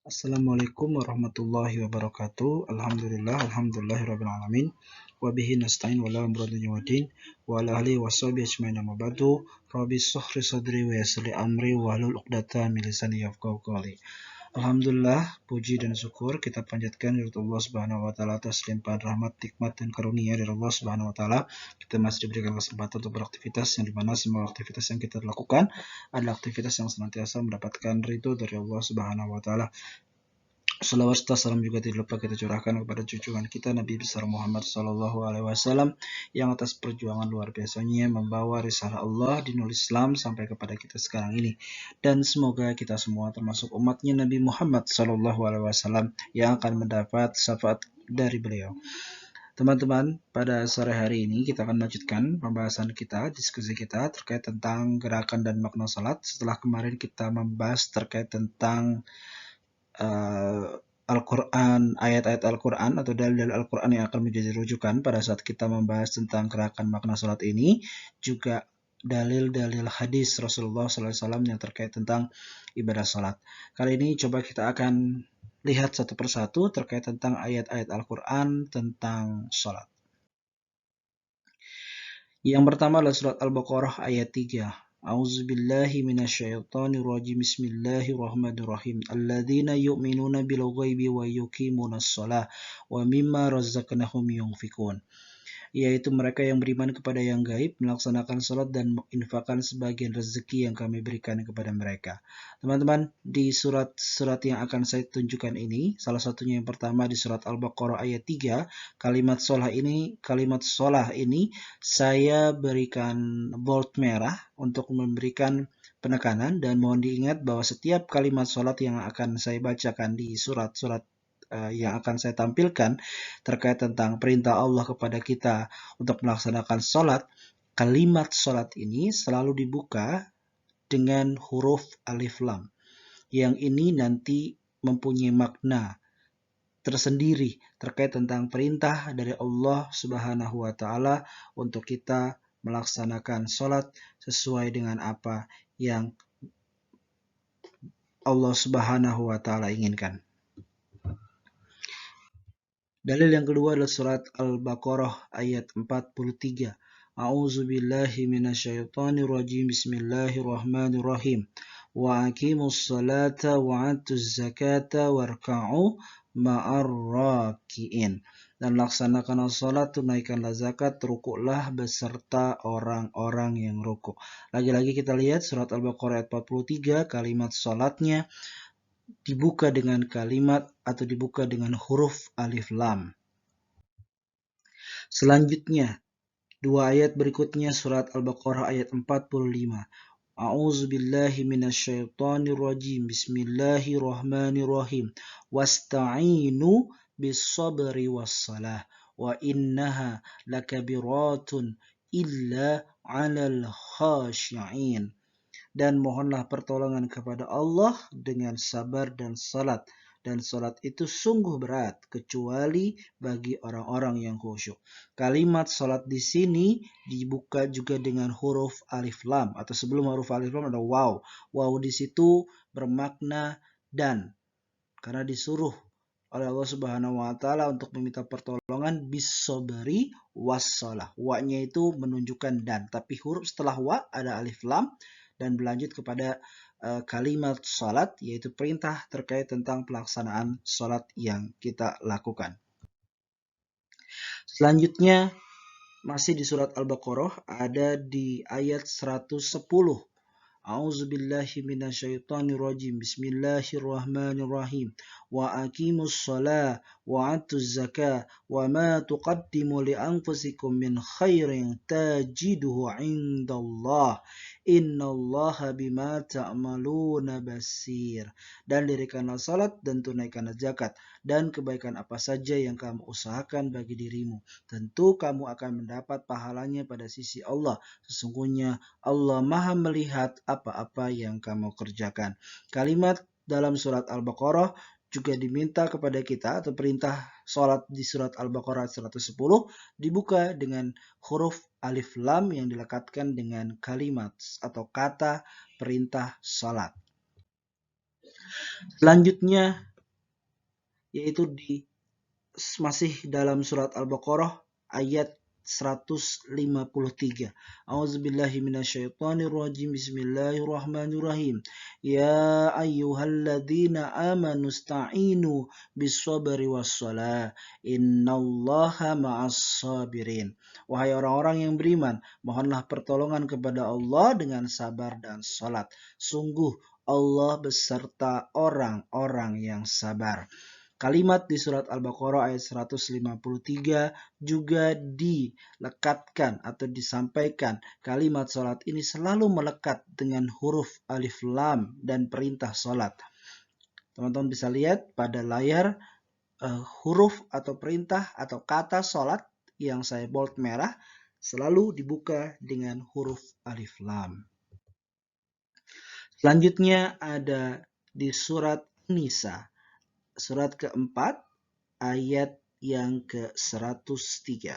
Assalamualaikum warahmatullahi wabarakatuh. Alhamdulillahirabbil alamin. Wa bihi nasta'in wa la amrun yawadin wa ala alihi washabihi ajmain amma ba'du. Rabbi shrah sadri wa yassir li amri wa hlul 'uqdatam min lisani yafqahu qawli. Alhamdulillah, puji dan syukur kita panjatkan kepada Allah Subhanahu wa taala atas limpahan rahmat, nikmat dan karunia dari Allah Subhanahu wa taala. Kita masih diberikan kesempatan untuk beraktivitas yang dimana semua aktivitas yang kita lakukan adalah aktivitas yang senantiasa mendapatkan ridho dari Allah Subhanahu wa taala. Salawat serta salam juga tidak lupa kita curahkan kepada junjungan kita Nabi besar Muhammad SAW yang atas perjuangan luar biasanya membawa risalah Allah dinul Islam sampai kepada kita sekarang ini. Dan semoga kita semua termasuk umatnya Nabi Muhammad SAW yang akan mendapat syafaat dari beliau. Teman-teman, pada sore hari ini kita akan melanjutkan pembahasan kita, diskusi kita terkait tentang gerakan dan makna salat. Setelah kemarin kita membahas terkait tentang Al-Quran, ayat-ayat Al-Quran atau dalil-dalil Al-Quran yang akan menjadi rujukan pada saat kita membahas tentang gerakan makna salat ini, juga dalil-dalil hadis Rasulullah SAW yang terkait tentang ibadah salat. Kali ini coba kita akan lihat satu persatu terkait tentang ayat-ayat Al-Quran tentang salat. Yang pertama adalah surat Al-Baqarah ayat 3. A'udzubillahi minasyaitonirrajim. Bismillahirrahmanirrahim. Alladzina yu'minuna bil ghaibi wa yuqimunas shalah wa mimma razaqnahum yunfikun. Yaitu mereka yang beriman kepada yang gaib, melaksanakan salat dan menginfakkan sebagian rezeki yang kami berikan kepada mereka. Teman-teman, di surat-surat yang akan saya tunjukkan ini, salah satunya yang pertama di surat Al-Baqarah ayat 3, kalimat shalah ini saya berikan bold merah untuk memberikan penekanan, dan mohon diingat bahwa setiap kalimat salat yang akan saya bacakan di surat-surat yang akan saya tampilkan terkait tentang perintah Allah kepada kita untuk melaksanakan sholat, kalimat sholat ini selalu dibuka dengan huruf alif lam. Yang ini nanti mempunyai makna tersendiri terkait tentang perintah dari Allah Subhanahu wa taala untuk kita melaksanakan sholat sesuai dengan apa yang Allah Subhanahu wa taala inginkan. Dalil yang kedua adalah surat Al-Baqarah ayat 43. A'udzubillahi minasyaitonirrajim. Bismillahirrahmanirrahim. Wa aqimus salata wa atuz zakata warka'u ma'ar raki'in. Dan laksanakanlah salat, tunaikanlah zakat, rukuklah beserta orang-orang yang rukuk. Lagi-lagi kita lihat surat Al-Baqarah ayat 43, kalimat salatnya dibuka dengan kalimat atau dibuka dengan huruf alif lam. Selanjutnya, dua ayat berikutnya surat Al-Baqarah ayat 45. A'udzubillahi minasyaitonirrajim. Bismillahirrahmanirrahim. Wasta'inu bis-sabri was-salah wa innaha lakabiratun illa 'alal khashi'in. Dan mohonlah pertolongan kepada Allah dengan sabar dan salat. Dan salat itu sungguh berat kecuali bagi orang-orang yang khusyuk. Kalimat salat di sini dibuka juga dengan huruf alif lam, atau sebelum huruf alif lam ada waw. Waw di situ bermakna dan, karena disuruh oleh Allah Subhanahu wa taala untuk meminta pertolongan bis-sabri was-shalah. Wa-nya itu menunjukkan dan, tapi huruf setelah wa ada alif lam dan berlanjut kepada kalimat salat, yaitu perintah terkait tentang pelaksanaan salat yang kita lakukan. Selanjutnya masih di surat Al-Baqarah ada di ayat 110. A'udzubillahi minasyaitonirrajim. Bismillahirrahmanirrahim. Wa aqimus shalah wa atuz zakah wa ma tuqaddimu li anfusikum min khairin tajiduhu 'indallah. Innallaha bima ta'maluna basir. Dan dirikanlah salat dan tunaikanlah zakat, dan kebaikan apa saja yang kamu usahakan bagi dirimu, tentu kamu akan mendapat pahalanya pada sisi Allah. Sesungguhnya Allah Maha melihat apa-apa yang kamu kerjakan. Kalimat dalam surat Al-Baqarah juga diminta kepada kita, atau perintah salat di surat Al-Baqarah 110 dibuka dengan huruf alif lam yang dilekatkan dengan kalimat atau kata perintah salat. Selanjutnya yaitu masih dalam surat Al-Baqarah ayat 153. A'udzubillahi minasyaitonirrajim. Bismillahirrahmanirrahim. Ya ayyuhalladzina amanu sta'inu bis-sabri was-shalah. Innallaha ma'as sabirin. Wahai orang-orang yang beriman, mohonlah pertolongan kepada Allah dengan sabar dan salat. Sungguh Allah beserta orang-orang yang sabar. Kalimat di surat Al-Baqarah ayat 153 juga dilekatkan atau disampaikan. Kalimat salat ini selalu melekat dengan huruf alif lam dan perintah salat. Teman-teman bisa lihat pada layar huruf atau perintah atau kata salat yang saya bold merah selalu dibuka dengan huruf alif lam. Selanjutnya ada di surat Nisa. Surat keempat, ayat yang ke-103.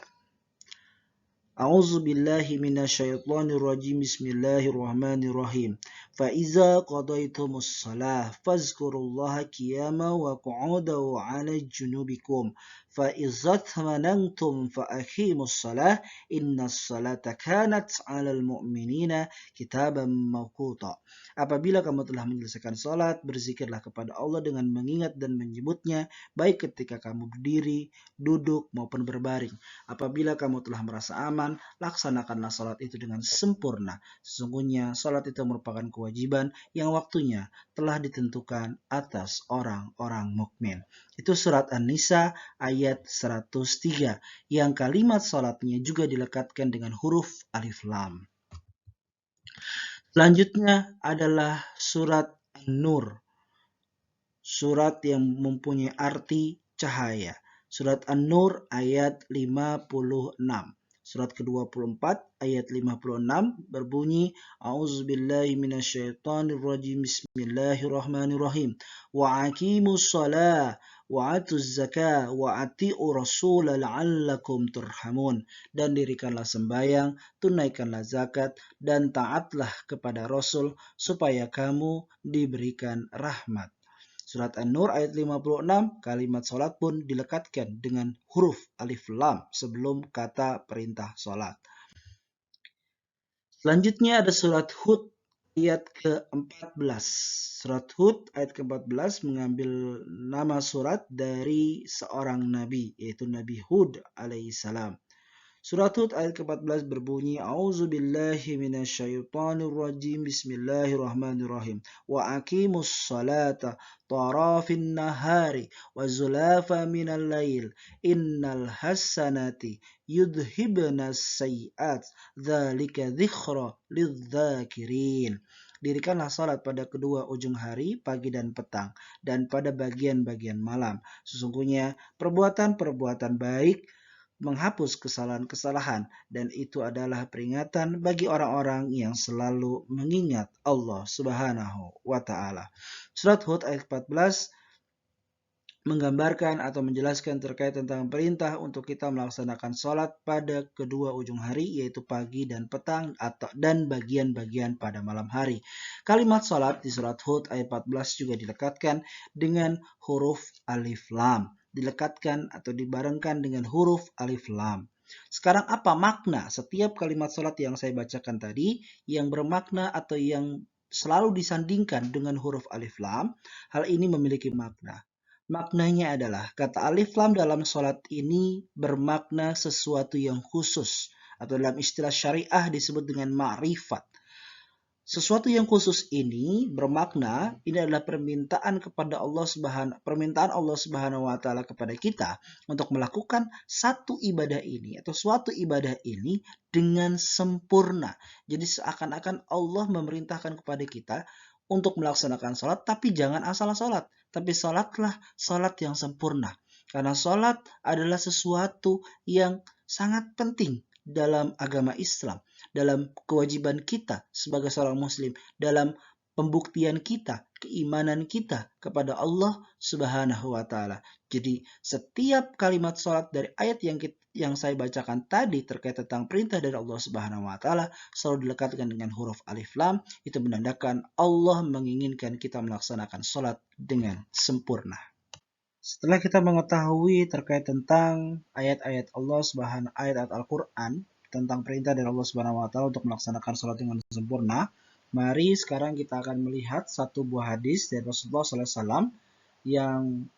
A'udzu billahi minasyaitonir rajim. Bismillahirrahmanirrahim. Fa iza qadaytumus shalah fazkurullaha qiyaman wa qu'udan wa 'ala junubikum. Fa idza tmanantum fa aqimus shalah innas salata kanat 'alal mu'minina kitaban mawquta. Apabila kamu telah menyelesaikan salat, berzikirlah kepada Allah dengan mengingat dan menyebutnya, baik ketika kamu berdiri, duduk maupun berbaring. Apabila kamu telah merasa aman, laksanakanlah salat itu dengan sempurna. Sesungguhnya salat itu merupakan kewajiban yang waktunya telah ditentukan atas orang-orang mukmin. Itu surat An-Nisa ayat 103 yang kalimat salatnya juga dilekatkan dengan huruf alif lam. Selanjutnya adalah surat An-Nur. Surat yang mempunyai arti cahaya. Surat An-Nur ayat 56. Surat ke-24 ayat 56 berbunyi, A'udzubillahi minasyaitonirrajim. Bismillahirrahmanirrahim. Wa aqimus shalah wa atuz zakah wa ati'u rasula la'allakum turhamun. Dan dirikanlah sembahyang, tunaikanlah zakat, dan taatlah kepada Rasul supaya kamu diberikan rahmat. Surat An-Nur ayat 56, kalimat salat pun dilekatkan dengan huruf alif lam sebelum kata perintah salat. Selanjutnya ada surat Hud ayat ke-14. Surat Hud ayat ke-14 mengambil nama surat dari seorang nabi, yaitu Nabi Hud alaihissalam. Surat Hud ayat ke-14 berbunyi, A'udzubillahi minasyaitonirrajim. Bismillahirrahmanirrahim. Wa aqimus salata tarafin nahari wa zulafa minal lail. Innal hasanati yudhibnas sayiat. Dzalika dzikra lidzakirin. Dirikanlah salat pada kedua ujung hari, pagi dan petang, dan pada bagian-bagian malam. Sesungguhnya perbuatan-perbuatan baik menghapus kesalahan-kesalahan, dan itu adalah peringatan bagi orang-orang yang selalu mengingat Allah Subhanahu wa Ta'ala. Surat Hud ayat 14 menggambarkan atau menjelaskan terkait tentang perintah untuk kita melaksanakan sholat pada kedua ujung hari, yaitu pagi dan petang dan bagian-bagian pada malam hari. Kalimat sholat di surat Hud ayat 14 juga dilekatkan dengan huruf alif lam. Dilekatkan atau dibarengkan dengan huruf alif lam. Sekarang apa makna setiap kalimat salat yang saya bacakan tadi yang bermakna atau yang selalu disandingkan dengan huruf alif lam? Hal ini memiliki makna. Maknanya adalah kata alif lam dalam salat ini bermakna sesuatu yang khusus atau dalam istilah syariah disebut dengan ma'rifat. Sesuatu yang khusus ini bermakna ini adalah permintaan Allah Subhanahu wa Ta'ala kepada kita untuk melakukan satu ibadah ini atau suatu ibadah ini dengan sempurna. Jadi seakan-akan Allah memerintahkan kepada kita untuk melaksanakan sholat, tapi jangan asal sholat, tapi sholatlah sholat yang sempurna. Karena sholat adalah sesuatu yang sangat penting dalam agama Islam, dalam kewajiban kita sebagai seorang muslim, dalam pembuktian kita, keimanan kita kepada Allah Subhanahu wa Ta'ala. Jadi setiap kalimat salat dari ayat yang saya bacakan tadi terkait tentang perintah dari Allah Subhanahu wa Ta'ala selalu dilekatkan dengan huruf alif lam. Itu menandakan Allah menginginkan kita melaksanakan salat dengan sempurna. Setelah kita mengetahui terkait tentang ayat-ayat Allah Subhanahu ayat Al-Qur'an tentang perintah dari Allah Subhanahu wa taala untuk melaksanakan salat dengan sempurna, mari sekarang kita akan melihat satu buah hadis dari Rasulullah SAW yang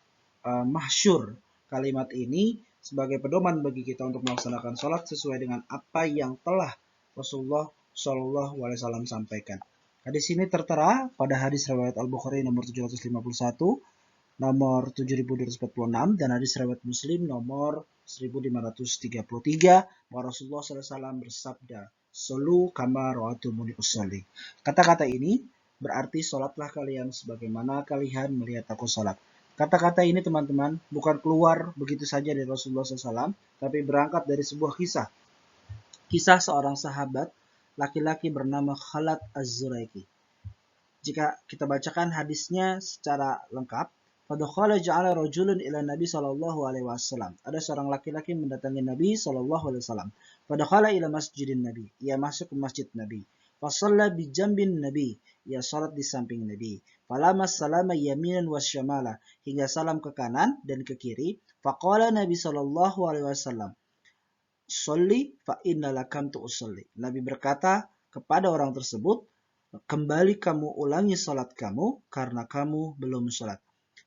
masyhur. Kalimat ini sebagai pedoman bagi kita untuk melaksanakan salat sesuai dengan apa yang telah Rasulullah SAW sampaikan. Hadis ini tertera pada hadis riwayat Al-Bukhari nomor 751, nomor 7246, dan hadis riwayat Muslim nomor 1533, bahwa Rasulullah SAW bersabda, "Solu kama ra'aitumuni usolli." Kata-kata ini berarti sholatlah kalian sebagaimana kalian melihat aku sholat. Kata-kata ini teman-teman bukan keluar begitu saja dari Rasulullah SAW, tapi berangkat dari sebuah kisah. Kisah seorang sahabat laki-laki bernama Khalad Az-Zuraiki. Jika kita bacakan hadisnya secara lengkap, Fadakhala ja'ala rajulun ila Nabi sallallahu alaihi wasallam. Ada seorang laki-laki mendatangi Nabi sallallahu alaihi wasallam. Fadakhala ila masjidin Nabi. Ia masuk ke masjid Nabi. Fasalla bi jambin Nabi. Ia salat di samping Nabi. Falama salama yaminan wa syamala. Hingga salam ke kanan dan ke kiri. Faqala Nabi sallallahu alaihi wasallam, "Sholli fa inna lakam tu usolli." Nabi berkata kepada orang tersebut, "Kembali kamu ulangi salat kamu karena kamu belum salat."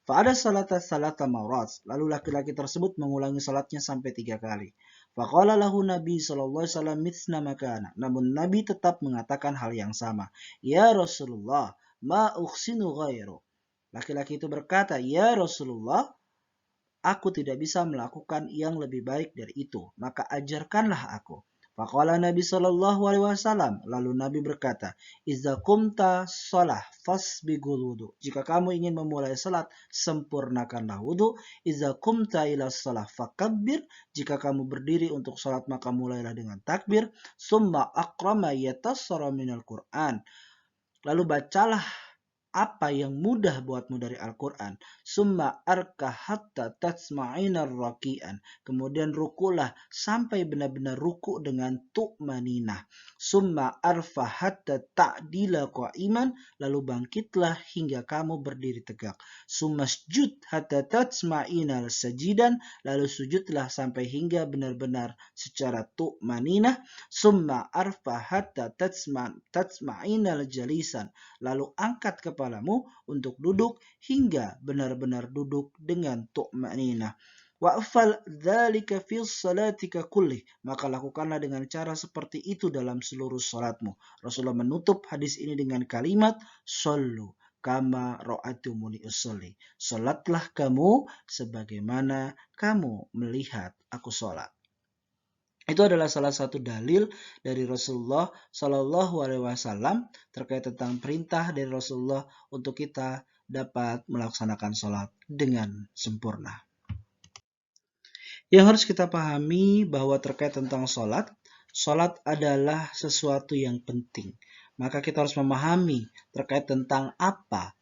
Fa'ada salata maurat. Lalu laki-laki tersebut mengulangi salatnya sampai 3 kali. Faqala lahu Nabi sallallahu alaihi wasallam mitsna makana. Namun Nabi tetap mengatakan hal yang sama. "Ya Rasulullah, ma ukhsinu ghairu." Laki-laki itu berkata, "Ya Rasulullah, aku tidak bisa melakukan yang lebih baik dari itu, maka ajarkanlah aku." Faqala Nabi sallallahu alaihi wasallam, lalu Nabi berkata, "Idza qumta shalah fasbigul wudu." Jika kamu ingin memulai salat, sempurnakanlah wudu. "Idza qumta ila shalah fakabbir." Jika kamu berdiri untuk salat, maka mulailah dengan takbir. "Summa aqrama yatassara minal Qur'an." Lalu bacalah apa yang mudah buatmu dari Al-Quran. Summa arka hatta tatsma'ina raki'an. Kemudian rukulah sampai benar-benar ruku dengan tu'maninah. Summa arfa hatta ta'dila qa'iman. Lalu bangkitlah hingga kamu berdiri tegak. Summa sujud hatta tatsma'ina sajidan. Lalu sujudlah sampai hingga benar-benar secara tu'maninah. Summa arfa hatta tatsma'ina jalisan. Lalu angkat kepalamu untuk duduk hingga benar-benar duduk dengan tu'maninah. Wa'fal dzalika fi salatika kullih. Maka lakukanlah dengan cara seperti itu dalam seluruh salatmu. Rasulullah menutup hadis ini dengan kalimat, "Shallu kama ra'aitumuni usolli." Salatlah kamu sebagaimana kamu melihat aku salat. Itu adalah salah satu dalil dari Rasulullah Shallallahu Alaihi Wasallam terkait tentang perintah dari Rasulullah untuk kita dapat melaksanakan sholat dengan sempurna. Yang harus kita pahami bahwa terkait tentang sholat adalah sesuatu yang penting. Maka kita harus memahami terkait tentang apa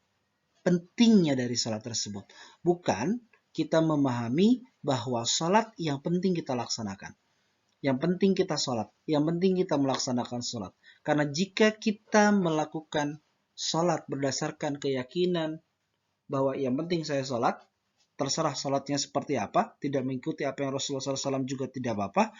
pentingnya dari sholat tersebut. Bukan kita memahami bahwa sholat yang penting kita laksanakan. Yang penting kita sholat. Yang penting kita melaksanakan sholat. Karena jika kita melakukan sholat berdasarkan keyakinan bahwa yang penting saya sholat, terserah sholatnya seperti apa, tidak mengikuti apa yang Rasulullah SAW juga tidak apa-apa,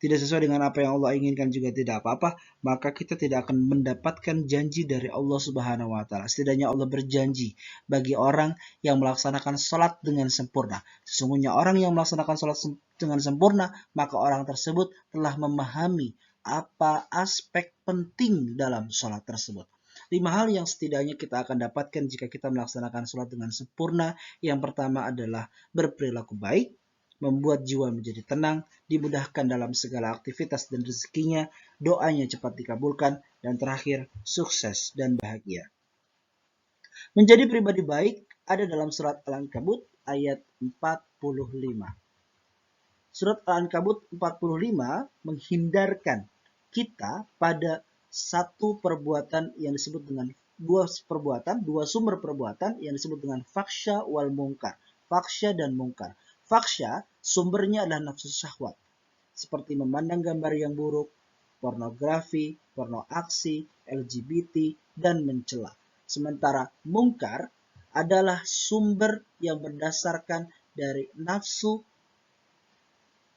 tidak sesuai dengan apa yang Allah inginkan juga tidak apa-apa, maka kita tidak akan mendapatkan janji dari Allah Subhanahu wa taala. Setidaknya Allah berjanji bagi orang yang melaksanakan salat dengan sempurna. Sesungguhnya orang yang melaksanakan salat dengan sempurna, maka orang tersebut telah memahami apa aspek penting dalam salat tersebut. 5 hal yang setidaknya kita akan dapatkan jika kita melaksanakan salat dengan sempurna. Yang pertama adalah berperilaku baik, membuat jiwa menjadi tenang, dimudahkan dalam segala aktivitas dan rezekinya, doanya cepat dikabulkan, dan terakhir, sukses dan bahagia. Menjadi pribadi baik ada dalam surat Al-Ankabut ayat 45. Surat Al-Ankabut 45 menghindarkan kita pada satu perbuatan yang disebut dengan dua sumber perbuatan yang disebut dengan faksha wal mungkar. Faksha dan mungkar. Faksha sumbernya adalah nafsu syahwat, seperti memandang gambar yang buruk, pornografi, porno aksi, LGBT, dan mencela. Sementara mungkar adalah sumber yang berdasarkan dari nafsu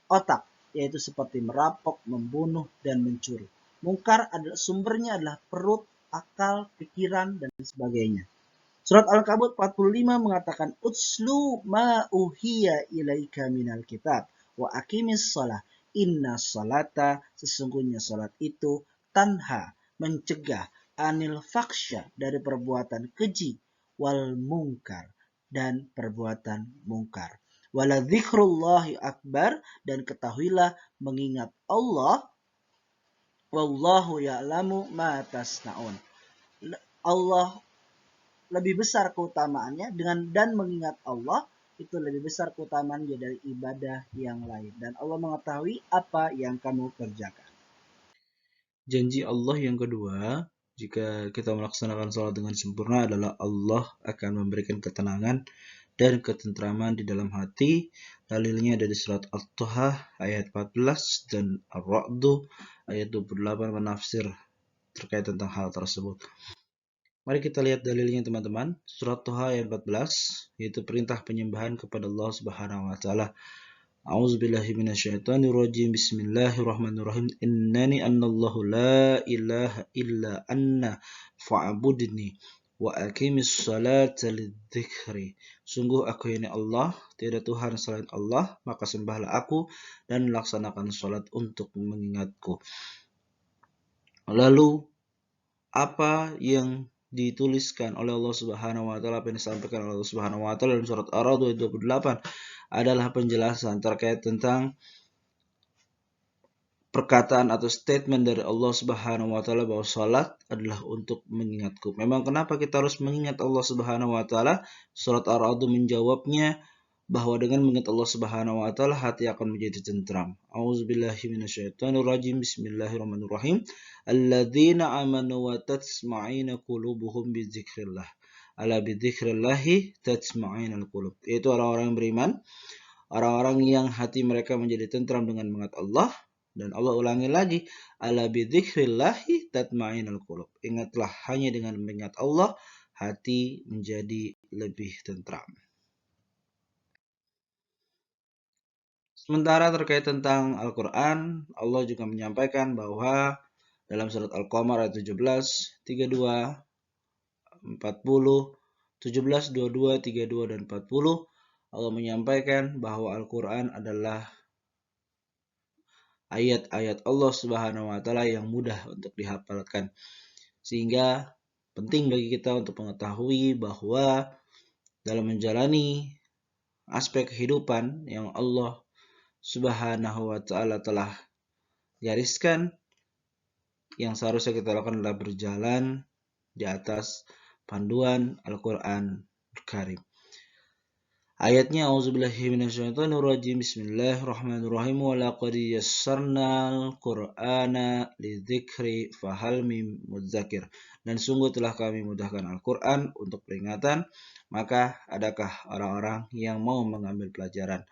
otak, yaitu seperti merampok, membunuh, dan mencuri. Mungkar adalah sumbernya adalah perut, akal, pikiran, dan sebagainya. Surat Al-Kabut 45 mengatakan utslu ma uhiya ilaika minal kitab wa aqimis shalah. Inna salata, sesungguhnya salat itu tanha, mencegah, anil faksya, dari perbuatan keji, wal mungkar, dan perbuatan mungkar. Wala dzikrullahi akbar, dan ketahuilah mengingat Allah, wallahu ya'lamu ma tasnaun. Allah lebih besar keutamaannya dan mengingat Allah itu lebih besar keutamaannya dari ibadah yang lain, dan Allah mengetahui apa yang kamu kerjakan. Janji Allah yang kedua, jika kita melaksanakan sholat dengan sempurna adalah Allah akan memberikan ketenangan dan ketentraman di dalam hati. Dalilnya dari surat At-Taha ayat 14 dan Ar-Ra'd ayat 28 menafsir terkait tentang hal tersebut. Mari kita lihat dalilnya teman-teman. Surat Taha ayat 14, yaitu perintah penyembahan kepada Allah Subhanahu wa taala. A'udzubillahi minasyaitonirrajim. Bismillahirrahmanirrahim. Innani annallahu la ilaha illa anna fa'budni wa aqimis salata lidzikri. Sungguh aku ini Allah, tiada Tuhan selain Allah, maka sembahlah aku dan laksanakan salat untuk mengingatku. Lalu apa yang dituliskan oleh Allah Subhanahu wa taala, apa yang disampaikan oleh Allah Subhanahu wa taala dalam surat Ar-Ra'd ayat 28 adalah penjelasan terkait tentang perkataan atau statement dari Allah Subhanahu wa taala bahwa salat adalah untuk mengingatku. Memang kenapa kita harus mengingat Allah Subhanahu wa taala? Surat Ar-Ra'd menjawabnya bahwa dengan mengingat Allah Subhanahu wa taala hati akan menjadi tentram. A'udzubillahi minasyaitonirrajim. Bismillahirrahmanirrahim. Alladzina amanu wa tatma'innu qulubuhum bidzikrillah. Ala bidzikrillahi tatma'inul qulub. Yaitu orang-orang yang beriman, orang-orang yang hati mereka menjadi tentram dengan mengingat Allah. Dan Allah ulangi lagi, ala bidzikrillahi tatma'inul qulub. Ingatlah, hanya dengan mengingat Allah hati menjadi lebih tentram. Sementara terkait tentang Al-Quran, Allah juga menyampaikan bahwa dalam surat Al-Qamar ayat 17, 32, 40, 17, 22, 32, dan 40, Allah menyampaikan bahwa Al-Quran adalah ayat-ayat Allah Subhanahu wa taala yang mudah untuk dihafalkan. Sehingga penting bagi kita untuk mengetahui bahwa dalam menjalani aspek kehidupan yang Allah Subhanahu wa taala telah gariskan, yang seharusnya kita lakukan adalah berjalan di atas panduan Al-Quran Karim. Ayatnya, A'udzubillahi minasyaitonirrajim. Bismillahirrahmanirrahim. Wa laqad yassarnal Qur'ana lidzikri fahal min mudzakir. Dan sungguh telah kami mudahkan Al-Quran untuk peringatan, maka adakah orang-orang yang mau mengambil pelajaran?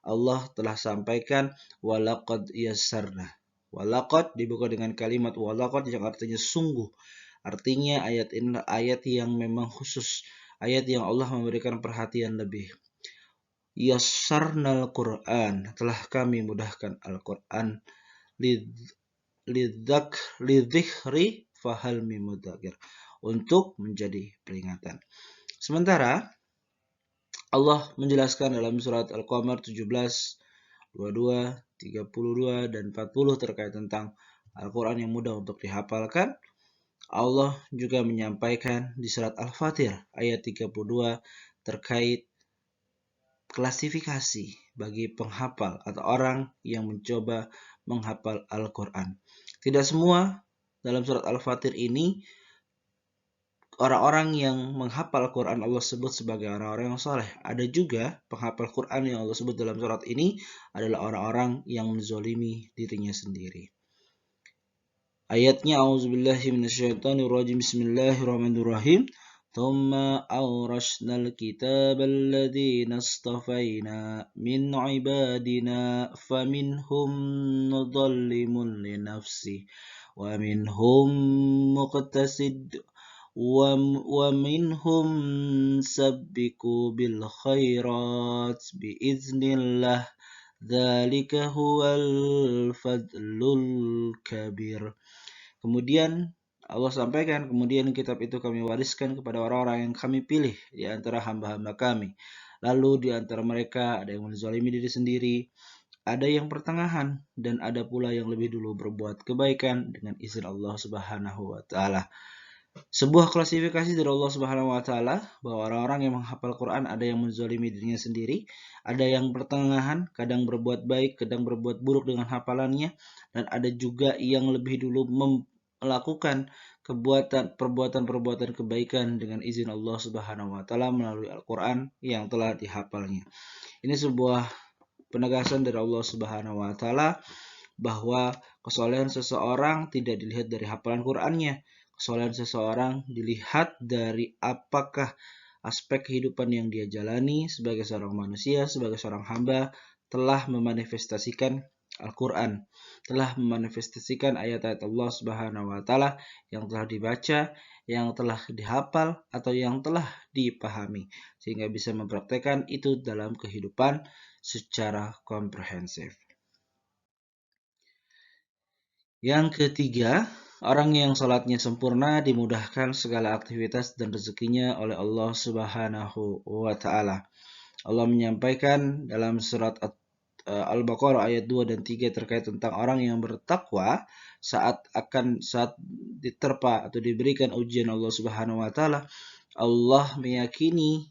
Allah telah sampaikan walaqad yassarna. Walaqad dibuka dengan kalimat walaqad yang artinya sungguh. Artinya ayat ini ayat yang memang khusus, ayat yang Allah memberikan perhatian lebih. Yassarnal Qur'an, telah kami mudahkan Al-Quran, lidzikri fahal min mudzakir, untuk menjadi peringatan. Sementara Allah menjelaskan dalam surat Al-Qamar 17, 22, 32, dan 40 terkait tentang Al-Quran yang mudah untuk dihafalkan. Allah juga menyampaikan di surat Al-Fatir ayat 32 terkait klasifikasi bagi penghafal atau orang yang mencoba menghafal Al-Quran. Tidak semua dalam surat Al-Fatir ini orang-orang yang menghafal Al-Quran Allah sebut sebagai orang-orang yang saleh. Ada juga penghafal Quran yang Allah sebut dalam surat ini adalah orang-orang yang menzalimi dirinya sendiri. Ayatnya, A'udzubillahi minasyaitonirrajim. Bismillahirrahmanirrahim. Thumma awrasnal kitab alladhina astafaina min ibadina faminhum mudallimun li nafsi wa minhum muqtasid wa minhum sabbiqu bil khairat biiznillah dzalika huwal fadlul kabir. Kemudian Allah sampaikan, kemudian kitab itu kami wariskan kepada orang-orang yang kami pilih di antara hamba-hamba kami. Lalu di antara mereka ada yang menzalimi diri sendiri, ada yang pertengahan, dan ada pula yang lebih dulu berbuat kebaikan dengan izin Allah Subhanahu wa taala. Sebuah klasifikasi dari Allah Subhanahu wa taala bahwa orang-orang yang menghafal Quran ada yang menzalimi dirinya sendiri, ada yang pertengahan, kadang berbuat baik, kadang berbuat buruk dengan hafalannya, dan ada juga yang lebih dulu melakukan perbuatan-perbuatan kebaikan dengan izin Allah Subhanahu wa taala melalui Al-Quran yang telah dihafalnya. Ini sebuah penegasan dari Allah Subhanahu wa taala bahwa kesolehan seseorang tidak dilihat dari hafalan Qur'annya. Kesolehan seseorang dilihat dari apakah aspek kehidupan yang dia jalani sebagai seorang manusia, sebagai seorang hamba telah memanifestasikan Al-Quran, telah memanifestasikan ayat-ayat Allah Subhanahu wa taala yang telah dibaca, yang telah dihafal atau yang telah dipahami sehingga bisa mempraktekkan itu dalam kehidupan secara komprehensif. Yang ketiga, orang yang salatnya sempurna dimudahkan segala aktivitas dan rezekinya oleh Allah Subhanahu wa taala. Allah menyampaikan dalam surat Al-Baqarah ayat 2 dan 3 terkait tentang orang yang bertakwa saat diterpa atau diberikan ujian Allah Subhanahu wa taala, Allah meyakini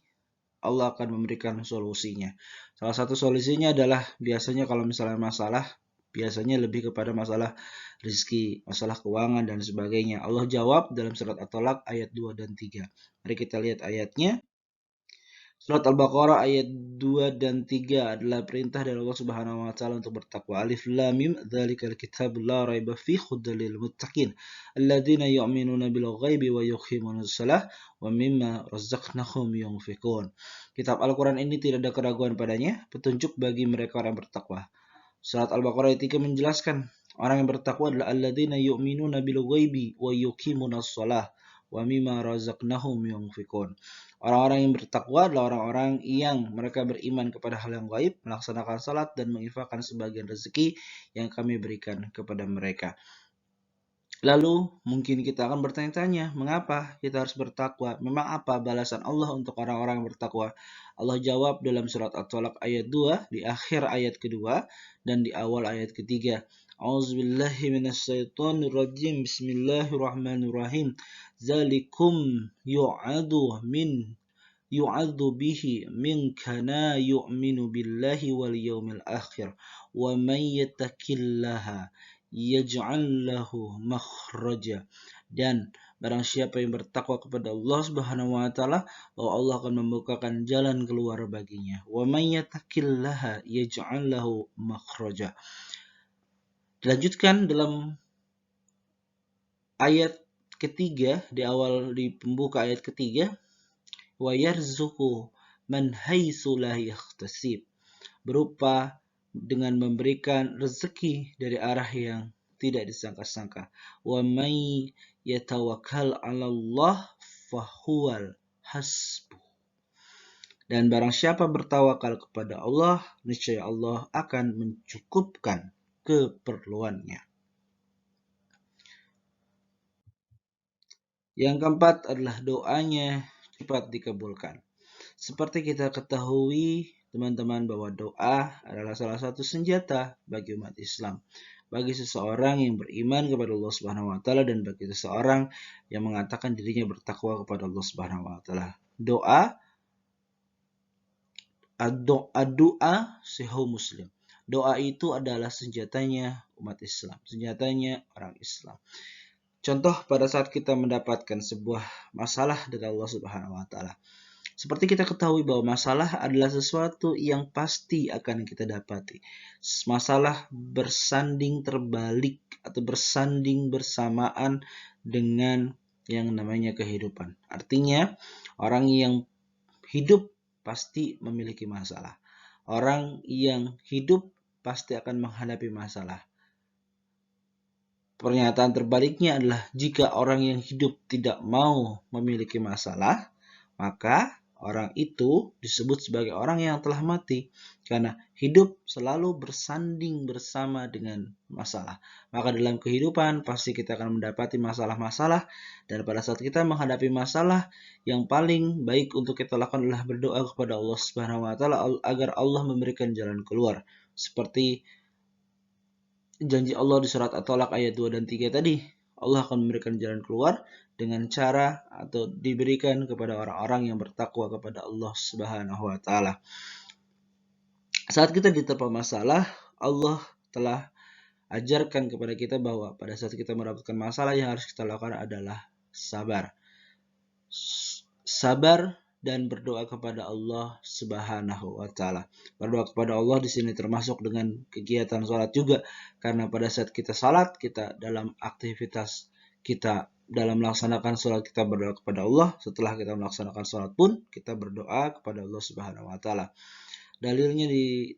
Allah akan memberikan solusinya. Salah satu solusinya adalah biasanya kalau misalnya masalah, biasanya lebih kepada masalah rezeki, masalah keuangan dan sebagainya. Allah jawab dalam surat At-Talaq ayat 2 dan 3. Mari kita lihat ayatnya. Surat Al-Baqarah ayat 2 dan 3 adalah perintah dari Allah Subhanahu wa taala untuk bertakwa. Alif Lam Mim, dzalikal kitabul la raiba fihi hudal lil muttaqin alladzina yu'minuna bil ghaibi wa yuqimunas shalah wa mimma razaqnahum yunfiqun. Kitab Al-Qur'an ini tidak ada keraguan padanya, petunjuk bagi mereka orang bertakwa. Surat Al-Baqarah ayat 3 menjelaskan orang yang bertakwa adalah alladzina yu'minuna bil ghaibi wa yuqimunas shalah wa mimma razaqnahum yunfiqun. Orang-orang yang bertakwa adalah orang-orang yang mereka beriman kepada hal yang gaib, melaksanakan salat dan menginfakkan sebagian rezeki yang kami berikan kepada mereka. Lalu mungkin kita akan bertanya-tanya, mengapa kita harus bertakwa? Memang apa balasan Allah untuk orang-orang yang bertakwa? Allah jawab dalam surat At-Talaq ayat 2, di akhir ayat kedua dan di awal ayat ketiga. A'udzubillahi minasyaitonirrajim. Bismillahirrahmanirrahim. Zalikum yu'adzu bihi min kana yu'minu billahi wal yawmil akhir wa man yattaqillaha yaj'al lahu makhraja. Dan barang siapa yang bertakwa kepada Allah Subhanahu wa taala, bahwa Allah akan membukakan jalan keluar baginya. Wa may yattaqillaha yaj'al lahu makhraja. Dilanjutkan dalam ayat ketiga, di pembuka ayat ketiga, wa yarzuqu man haitsu la yahtasib, berupa dengan memberikan rezeki dari arah yang tidak disangka-sangka. Wa may yatawakkal 'ala Allah fahuwal hasbuh. Dan barang siapa bertawakal kepada Allah, niscaya Allah akan mencukupkan keperluannya. Yang keempat adalah doanya cepat dikabulkan. Seperti kita ketahui, teman-teman, bahwa doa adalah salah satu senjata bagi umat Islam, bagi seseorang yang beriman kepada Allah Subhanahu wa taala dan bagi seseorang yang mengatakan dirinya bertakwa kepada Allah Subhanahu wa taala. Doa sehau muslim. Doa itu adalah senjatanya umat Islam, senjatanya orang Islam. Contoh pada saat kita mendapatkan sebuah masalah dari Allah Subhanahu wa taala. Seperti kita ketahui bahwa masalah adalah sesuatu yang pasti akan kita dapati. Masalah bersanding terbalik atau bersanding bersamaan dengan yang namanya kehidupan. Artinya, orang yang hidup pasti memiliki masalah. Orang yang hidup pasti akan menghadapi masalah. Pernyataan terbaliknya adalah jika orang yang hidup tidak mau memiliki masalah, maka orang itu disebut sebagai orang yang telah mati karena hidup selalu bersanding bersama dengan masalah. Maka dalam kehidupan pasti kita akan mendapati masalah-masalah, dan pada saat kita menghadapi masalah, yang paling baik untuk kita lakukan adalah berdoa kepada Allah Subhanahu wa taala agar Allah memberikan jalan keluar. Seperti janji Allah di surat At-Tolak ayat 2 dan 3 tadi, Allah akan memberikan jalan keluar dengan cara atau diberikan kepada orang-orang yang bertakwa kepada Allah Subhanahu wa taala. Saat kita diterpa masalah, Allah telah ajarkan kepada kita bahwa pada saat kita mendapatkan masalah yang harus kita lakukan adalah sabar. Sabar dan berdoa kepada Allah Subhanahu wa taala. Berdoa kepada Allah di sini termasuk dengan kegiatan salat juga, karena pada saat kita salat, kita dalam aktivitas kita dalam melaksanakan salat kita berdoa kepada Allah. Setelah kita melaksanakan salat pun kita berdoa kepada Allah Subhanahu wa taala. Dalilnya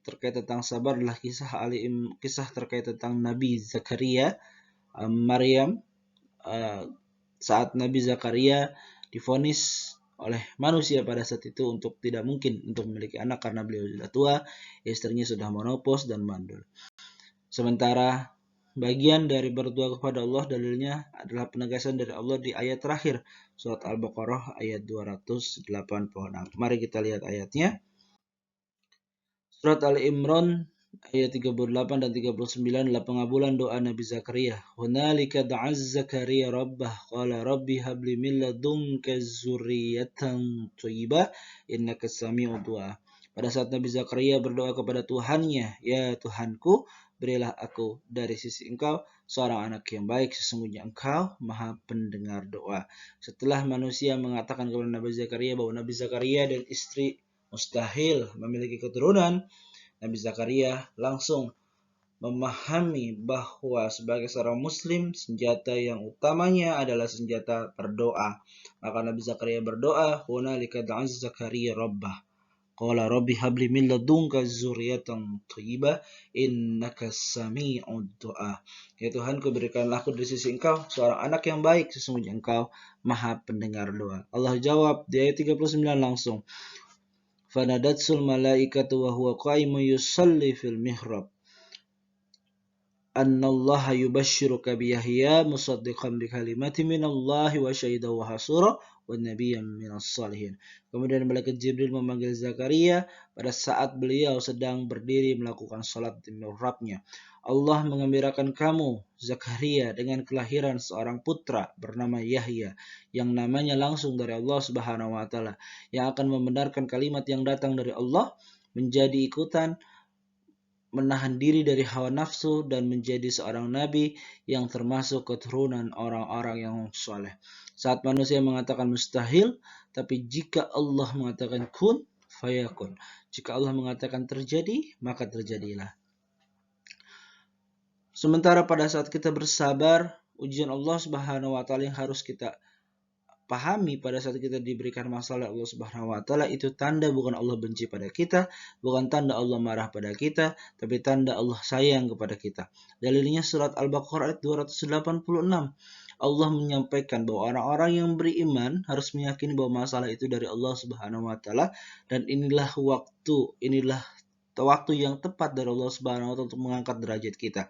terkait tentang sabar adalah kisah terkait tentang Nabi Zakaria, Maryam, saat Nabi Zakaria divonis oleh manusia pada saat itu untuk tidak mungkin untuk memiliki anak karena beliau sudah tua, istrinya sudah menopause dan mandul. Sementara bagian dari berdoa kepada Allah dalilnya adalah penegasan dari Allah di ayat terakhir surat Al-Baqarah ayat 286. Mari kita lihat ayatnya. Surat Al-Imran ayat 38 dan 39 adalah pengabulan doa Nabi Zakaria. Hunalika da'a Zakaria rabbah qala rabbi habli min ladunka dzurriyyatan thayyibah innaka sami'ud du'a. Pada saat Nabi Zakaria berdoa kepada Tuhannya, ya Tuhanku, berilah aku dari sisi Engkau seorang anak yang baik, sesungguhnya Engkau Maha pendengar doa. Setelah manusia mengatakan kepada Nabi Zakaria bahwa Nabi Zakaria dan istri mustahil memiliki keturunan, Nabi Zakaria langsung memahami bahwa sebagai seorang muslim, senjata yang utamanya adalah senjata berdoa. Maka Nabi Zakaria berdoa, hunalika da'a Zakaria rabbah qala rabbi habli min ladunka dzurriyyatan thayyibah innaka sami'ud du'a. Ya Tuhanku, berikanlah aku dari sisi Engkau seorang anak yang baik, sesungguhnya Engkau Maha pendengar doa. Allah jawab di ayat 39 langsung, fanadatsul malaikatu wa huwa qaimun yusalli fil mihrab annallaha yubashshiruka bi Yahya musaddiqan bi kalimatin minallahi wa syahidan wa hasura wa nabiyyan minas salihin. Kemudian malaikat Jibril memanggil Zakaria pada saat beliau sedang berdiri melakukan salat di mihrabnya. Allah mengembirakan kamu Zakaria dengan kelahiran seorang putra bernama Yahya yang namanya langsung dari Allah Subhanahu wa taala, yang akan membenarkan kalimat yang datang dari Allah, menjadi ikutan menahan diri dari hawa nafsu dan menjadi seorang nabi yang termasuk keturunan orang-orang yang saleh. Saat manusia mengatakan mustahil, tapi jika Allah mengatakan kun fayakun, jika Allah mengatakan terjadi, maka terjadilah. Sementara pada saat kita bersabar, ujian Allah Subhanahu wa taala yang harus kita pahami pada saat kita diberikan masalah Allah Subhanahu wa taala, itu tanda bukan Allah benci pada kita, bukan tanda Allah marah pada kita, tapi tanda Allah sayang kepada kita. Dalilnya surat Al-Baqarah ayat 286. Allah menyampaikan bahwa orang-orang yang beriman harus meyakini bahwa masalah itu dari Allah Subhanahu wa taala, dan inilah waktu yang tepat dari Allah Subhanahu wa taala untuk mengangkat derajat kita.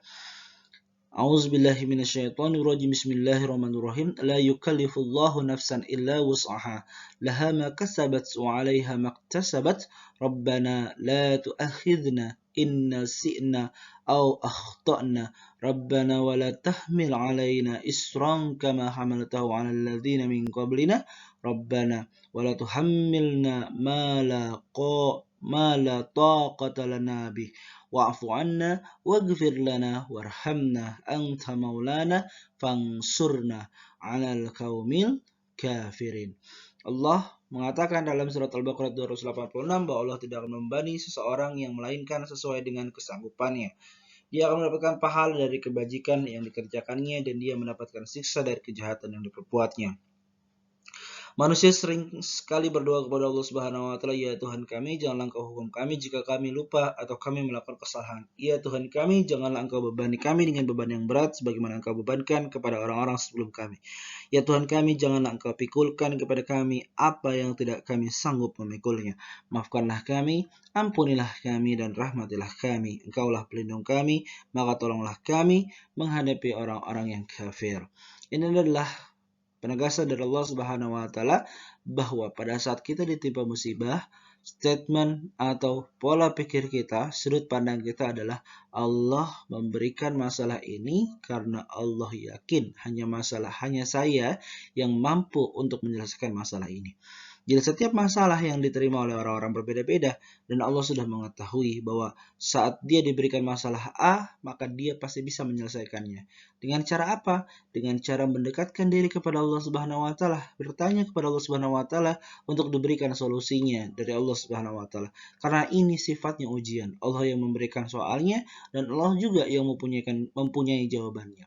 A'udzubillahi minasyaitonirrajim. Bismillahirrahmanirrahim. La yukallifullahu nafsan illa wus'aha. Laha ma kasabat wa 'alaiha maktasabat. Rabbana la tu'akhidna in nasi'na aw akhtana. Rabbana wa la tahmil 'alaina isran kama hamaltahu 'alal ladzina min qablina. Rabbana wa la tuhammilna ma la taqata lana bih. Wa'fu 'anna waghfir lana warhamna anta maulana fansurna 'alal qaumil kafirin. Allah mengatakan dalam surat Al-Baqarah 286 bahwa Allah tidak akan membani seseorang yang melainkan sesuai dengan kesanggupannya. Dia akan mendapatkan pahala dari kebajikan yang dikerjakannya dan dia mendapatkan siksa dari kejahatan yang diperbuatnya. Manusia sering sekali berdoa kepada Allah Subhanahu wa taala, "Ya Tuhan kami, janganlah Engkau hukum kami jika kami lupa atau kami melakukan kesalahan. Ya Tuhan kami, janganlah Engkau bebani kami dengan beban yang berat sebagaimana Engkau bebankan kepada orang-orang sebelum kami. Ya Tuhan kami, janganlah Engkau pikulkan kepada kami apa yang tidak kami sanggup memikulnya. Maafkanlah kami, ampunilah kami dan rahmatilah kami. Engkaulah pelindung kami, maka tolonglah kami menghadapi orang-orang yang kafir." Ini adalah penegasan dari Allah Subhanahu wa taala bahwa pada saat kita ditimpa musibah, statement atau pola pikir kita, sudut pandang kita adalah Allah memberikan masalah ini karena Allah yakin hanya saya yang mampu untuk menyelesaikan masalah ini. Jadi setiap masalah yang diterima oleh orang-orang berbeda-beda, dan Allah sudah mengetahui bahwa saat dia diberikan masalah A, maka dia pasti bisa menyelesaikannya. Dengan cara apa? Dengan cara mendekatkan diri kepada Allah Subhanahu wa taala, bertanya kepada Allah Subhanahu wa taala untuk diberikan solusinya dari Allah Subhanahu wa taala. Karena ini sifatnya ujian. Allah yang memberikan soalnya dan Allah juga yang mempunyai jawabannya.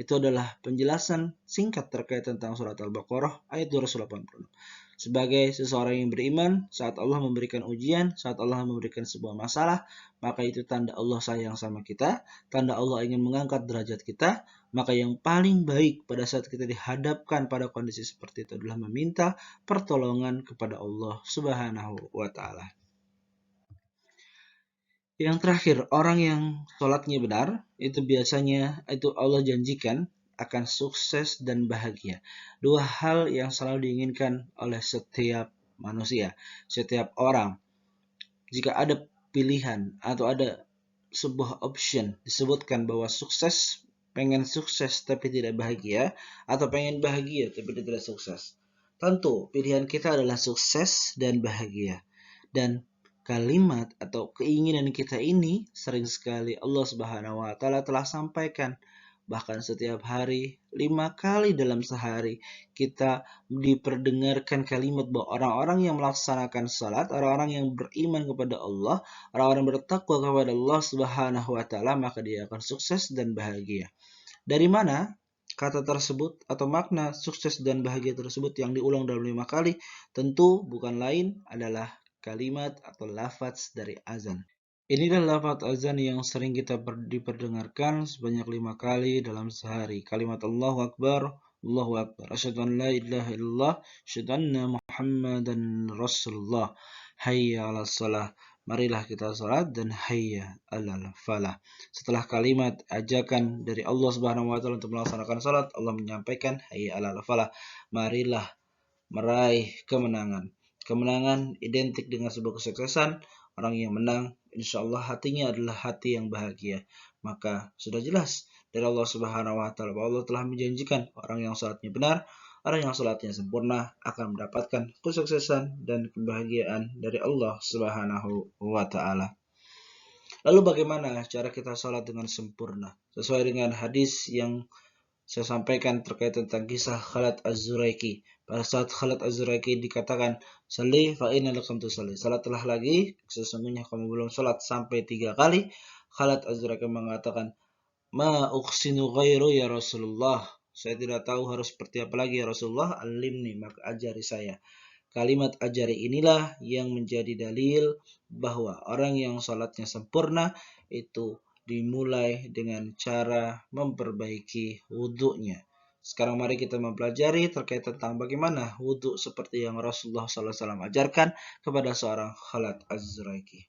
Itu adalah penjelasan singkat terkait tentang surat Al-Baqarah ayat 286. Sebagai seseorang yang beriman, saat Allah memberikan ujian, saat Allah memberikan sebuah masalah, maka itu tanda Allah sayang sama kita, tanda Allah ingin mengangkat derajat kita. Maka yang paling baik pada saat kita dihadapkan pada kondisi seperti itu adalah meminta pertolongan kepada Allah Subhanahu wa taala. Yang terakhir, orang yang sholatnya benar, itu biasanya itu Allah janjikan akan sukses dan bahagia. Dua hal yang selalu diinginkan oleh setiap manusia, setiap orang. Jika ada pilihan atau ada sebuah option disebutkan bahwa pengen sukses tapi tidak bahagia, atau pengen bahagia tapi tidak sukses. Tentu pilihan kita adalah sukses dan bahagia. Dan kalimat atau keinginan kita ini sering sekali Allah Subhanahu wa taala telah sampaikan. Bahkan setiap hari, 5 kali dalam sehari, kita diperdengarkan kalimat bahwa orang-orang yang melaksanakan salat, orang-orang yang beriman kepada Allah, orang-orang bertakwa kepada Allah Subhanahu wa taala, maka dia akan sukses dan bahagia. Dari mana kata tersebut atau makna sukses dan bahagia tersebut yang diulang dalam 5 kali? Tentu bukan lain adalah kalimat atau lafaz dari azan. Inilah lafaz azan yang sering kita diperdengarkan sebanyak 5 kali dalam sehari. Kalimat Allahu Akbar, Allahu Akbar. Asyhadu an la ilaha illallah, asyhadu anna Muhammadan Rasulullah. Hayya 'alas shalah. Marilah kita salat, dan hayya 'alal falah. Setelah kalimat ajakan dari Allah Subhanahu wa taala untuk melaksanakan salat, Allah menyampaikan hayya 'alal falah. Marilah meraih kemenangan. Kemenangan identik dengan sebuah kesuksesan. Orang yang menang, insya Allah hatinya adalah hati yang bahagia. Maka sudah jelas dari Allah Subhanahu wa taala bahwa Allah telah menjanjikan orang yang salatnya benar, orang yang salatnya sempurna akan mendapatkan kesuksesan dan kebahagiaan dari Allah Subhanahu wa taala. Lalu bagaimana cara kita salat dengan sempurna? Sesuai dengan hadis yang saya sampaikan terkait tentang kisah Khalid Az-Zuraiki. Pada saat Khalid Az-Zuraiki dikatakan, "Salli fa inna lakum tusalli." Salatlah lagi, sesungguhnya kamu belum salat sampai 3 kali. Khalid Az-Zuraiki mengatakan, "Ma uqsinu ghairu ya Rasulullah." Saya tidak tahu harus seperti apa lagi ya Rasulullah, alimni, maka ajari saya. Kalimat ajari inilah yang menjadi dalil bahwa orang yang salatnya sempurna itu dimulai dengan cara memperbaiki wudhunya. Sekarang mari kita mempelajari terkait tentang bagaimana wudhu seperti yang Rasulullah SAW ajarkan kepada seorang Khalid Az-Zuraiki.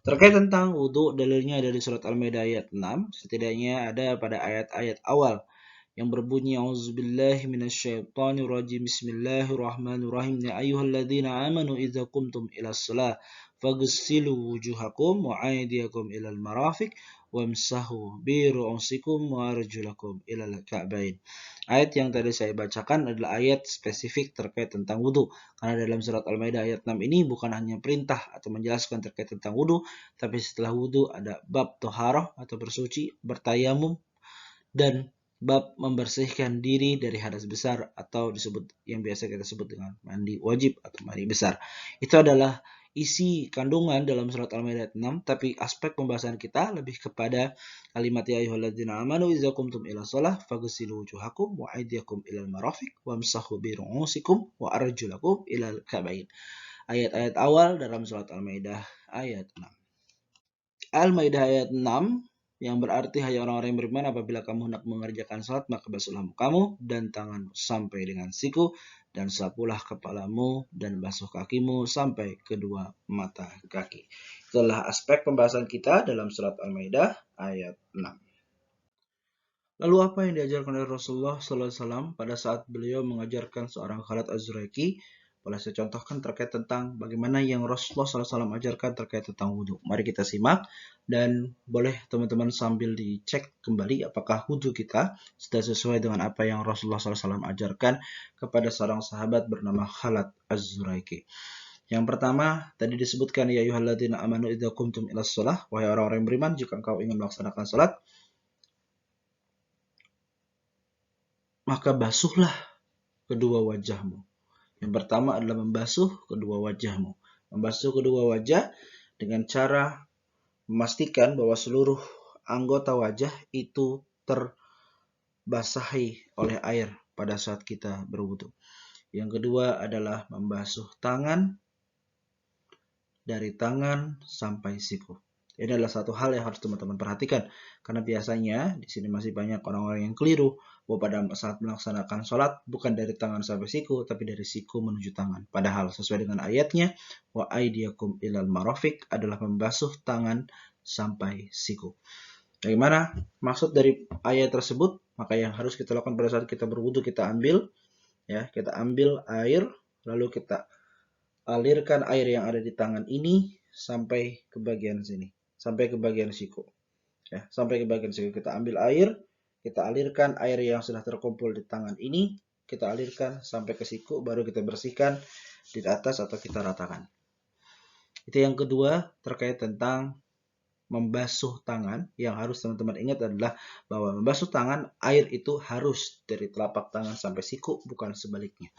Terkait tentang wudhu, dalilnya dari surat Al-Maidah ayat 6, setidaknya ada pada ayat-ayat awal yang berbunyi auzubillahi minasyaitonirrajim bismillahirrahmanirrahim ya ayyuhalladzina amanu idza qumtum ilas shalah faghsilu wujuhakum wa aydiyakum ilal marafiq wamsahu bi ru'usikum wa arjulakum ilal ka'bain. Ayat yang tadi saya bacakan adalah ayat spesifik terkait tentang wudu. Karena dalam surat Al-Maidah ayat 6 ini bukan hanya perintah atau menjelaskan terkait tentang wudu, tapi setelah wudu ada bab toharah atau bersuci, bertayamum, dan bab membersihkan diri dari hadas besar atau disebut yang biasa kita sebut dengan mandi wajib atau mandi besar. Itu adalah isi kandungan dalam surat Al-Maidah 6, tapi aspek pembahasan kita lebih kepada kalimat ya ayyuhalladzina amanu idza qumtum ila shalah faghsilu wujuhakum wa aydiyakum ilal marafiq wamsahu bi ru'usikum wa arjulakum ilal ka'bayn. Ayat-ayat awal dalam surat Al-Maidah ayat 6. Al-Maidah ayat 6 yang berarti hai orang-orang yang beriman, apabila kamu hendak mengerjakan salat maka basuhlah mukamu dan tanganmu sampai dengan siku, dan sapulah kepalamu dan basuh kakimu sampai kedua mata kaki. Itulah aspek pembahasan kita dalam surat Al-Maidah ayat 6. Lalu apa yang diajarkan oleh Rasulullah SAW pada saat beliau mengajarkan seorang Khalid Az-Zuraiki? Boleh saya contohkan terkait tentang bagaimana yang Rasulullah SAW ajarkan terkait tentang wudhu. Mari kita simak, dan boleh teman-teman sambil dicek kembali apakah wudhu kita sudah sesuai dengan apa yang Rasulullah SAW ajarkan kepada seorang sahabat bernama Khalid Az-Zuraiki. Yang pertama, tadi disebutkan ya ayyuhalladzina amanu idza qumtum ilas shalah, wahai orang-orang yang beriman, jika engkau ingin melaksanakan salat, maka basuhlah kedua wajahmu. Yang pertama adalah membasuh kedua wajahmu. Membasuh kedua wajah dengan cara memastikan bahwa seluruh anggota wajah itu terbasahi oleh air pada saat kita berwudu. Yang kedua adalah membasuh tangan dari tangan sampai siku. Ini adalah satu hal yang harus teman-teman perhatikan, karena biasanya di sini masih banyak orang-orang yang keliru bahwa pada saat melaksanakan sholat bukan dari tangan sampai siku, tapi dari siku menuju tangan. Padahal sesuai dengan ayatnya, wa aydiyakum ilal marafiq adalah membasuh tangan sampai siku. Bagaimana maksud dari ayat tersebut? Maka yang harus kita lakukan pada saat kita berwudu, kita ambil air, lalu kita alirkan air yang ada di tangan ini sampai ke bagian sini, sampai ke bagian siku. Ya, sampai ke bagian siku kita ambil air, kita alirkan air yang sudah terkumpul di tangan ini, kita alirkan sampai ke siku, baru kita bersihkan di atas atau kita ratakan. Itu yang kedua terkait tentang membasuh tangan. Yang harus teman-teman ingat adalah bahwa membasuh tangan, air itu harus dari telapak tangan sampai siku, bukan sebaliknya.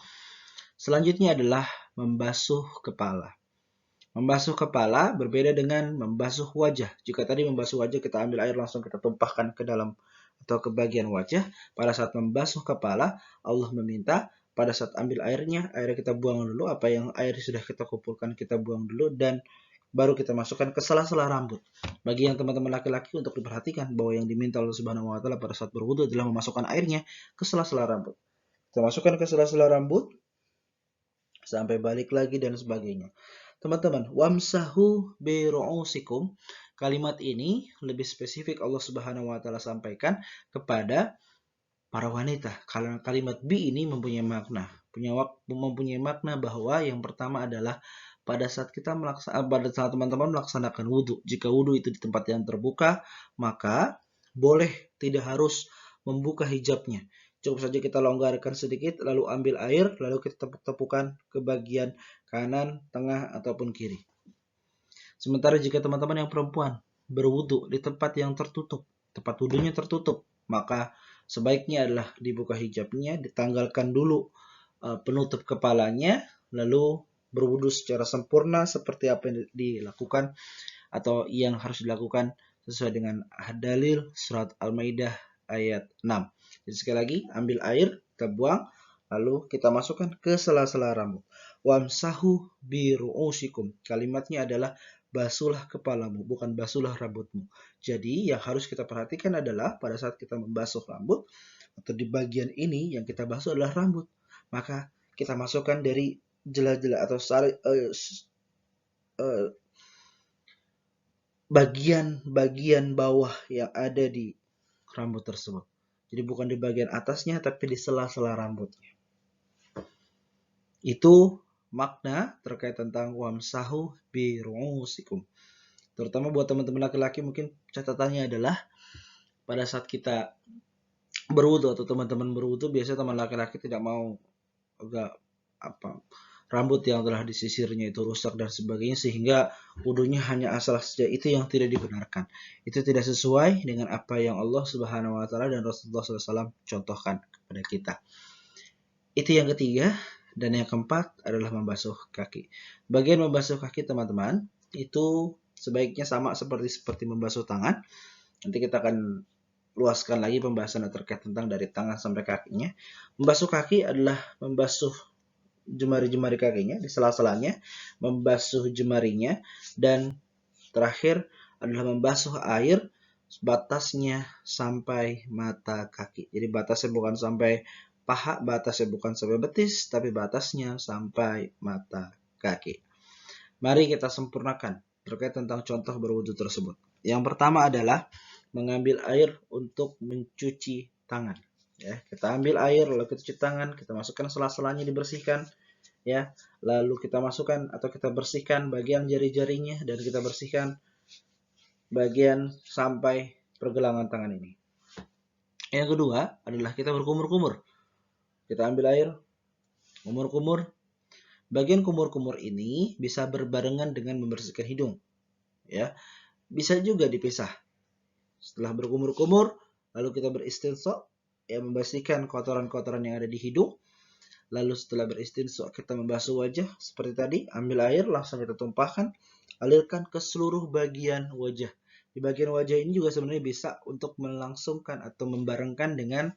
Selanjutnya adalah membasuh kepala. Membasuh kepala berbeda dengan membasuh wajah. Jika tadi membasuh wajah kita ambil air langsung kita tumpahkan ke dalam atau ke bagian wajah, pada saat membasuh kepala Allah meminta pada saat ambil airnya kita buang dulu, apa yang air sudah kita kumpulkan kita buang dulu, dan baru kita masukkan ke sela-sela rambut. Bagi yang teman-teman laki-laki untuk diperhatikan bahwa yang diminta Allah Subhanahu wa taala pada saat berwudu adalah memasukkan airnya ke sela-sela rambut. Kita masukkan ke sela-sela rambut sampai balik lagi dan sebagainya. Teman-teman, wamsahu bi ru'usikum, kalimat ini lebih spesifik Allah Subhanahu wa taala sampaikan kepada para wanita. Karena kalimat bi ini mempunyai makna bahwa yang pertama adalah pada saat teman-teman melaksanakan wudhu, jika wudhu itu di tempat yang terbuka, maka boleh tidak harus membuka hijabnya. Cukup saja kita longgarkan sedikit, lalu ambil air, lalu kita tepuk-tepukan ke bagian kanan, tengah, ataupun kiri. Sementara jika teman-teman yang perempuan berwudu di tempat yang tertutup, tempat wudunya tertutup, maka sebaiknya adalah dibuka hijabnya, ditanggalkan dulu penutup kepalanya, lalu berwudu secara sempurna seperti apa yang dilakukan atau yang harus dilakukan sesuai dengan dalil surat Al-Maidah ayat 6. Jadi sekali lagi, ambil air, kita buang, lalu kita masukkan ke sela-sela rambut. Wamsahu bi ru'usikum. Kalimatnya adalah basuhlah kepalamu, bukan basuhlah rambutmu. Jadi yang harus kita perhatikan adalah pada saat kita membasuh rambut atau di bagian ini yang kita basuh adalah rambut, maka kita masukkan dari jela-jela atau bagian bawah yang ada di rambut tersebut. Jadi bukan di bagian atasnya, tapi di sela-sela rambutnya. Itu makna terkait tentang wamsahu bi ru'usikum. Terutama buat teman-teman laki-laki, mungkin catatannya adalah pada saat kita berwudu atau teman-teman berwudu, biasanya teman laki-laki tidak mau rambut yang telah disisirnya itu rusak dan sebagainya, sehingga wudunya hanya asal saja. Itu yang tidak dibenarkan. Itu tidak sesuai dengan apa yang Allah Subhanahu wa taala dan Rasulullah SAW contohkan kepada kita. Itu yang ketiga Dan yang keempat adalah membasuh kaki. Bagian membasuh kaki teman-teman itu sebaiknya sama seperti membasuh tangan. Nanti kita akan luaskan lagi pembahasan terkait tentang dari tangan sampai kakinya. Membasuh kaki adalah membasuh jemari-jemari kakinya di sela-selanya, membasuh jemarinya, dan terakhir adalah membasuh air batasnya sampai mata kaki. Jadi batasnya bukan sampai paha, batasnya bukan sampai betis, tapi batasnya sampai mata kaki. Mari kita sempurnakan terkait tentang contoh berwudu tersebut. Yang pertama adalah mengambil air untuk mencuci tangan. Ya, kita ambil air lalu kita cuci tangan, kita masukkan sela-selanya dibersihkan, ya. Lalu kita masukkan atau kita bersihkan bagian jari-jarinya dan kita bersihkan bagian sampai pergelangan tangan ini. Yang kedua adalah kita berkumur-kumur. Kita ambil air, kumur-kumur. Bagian kumur-kumur ini bisa berbarengan dengan membersihkan hidung. Ya, bisa juga dipisah. Setelah berkumur-kumur, lalu kita beristinsya, ya, membersihkan kotoran-kotoran yang ada di hidung. Lalu setelah beristinsya, kita membasuh wajah seperti tadi. Ambil air, langsung kita tumpahkan, alirkan ke seluruh bagian wajah. Di bagian wajah ini juga sebenarnya bisa untuk melangsungkan atau membarengkan dengan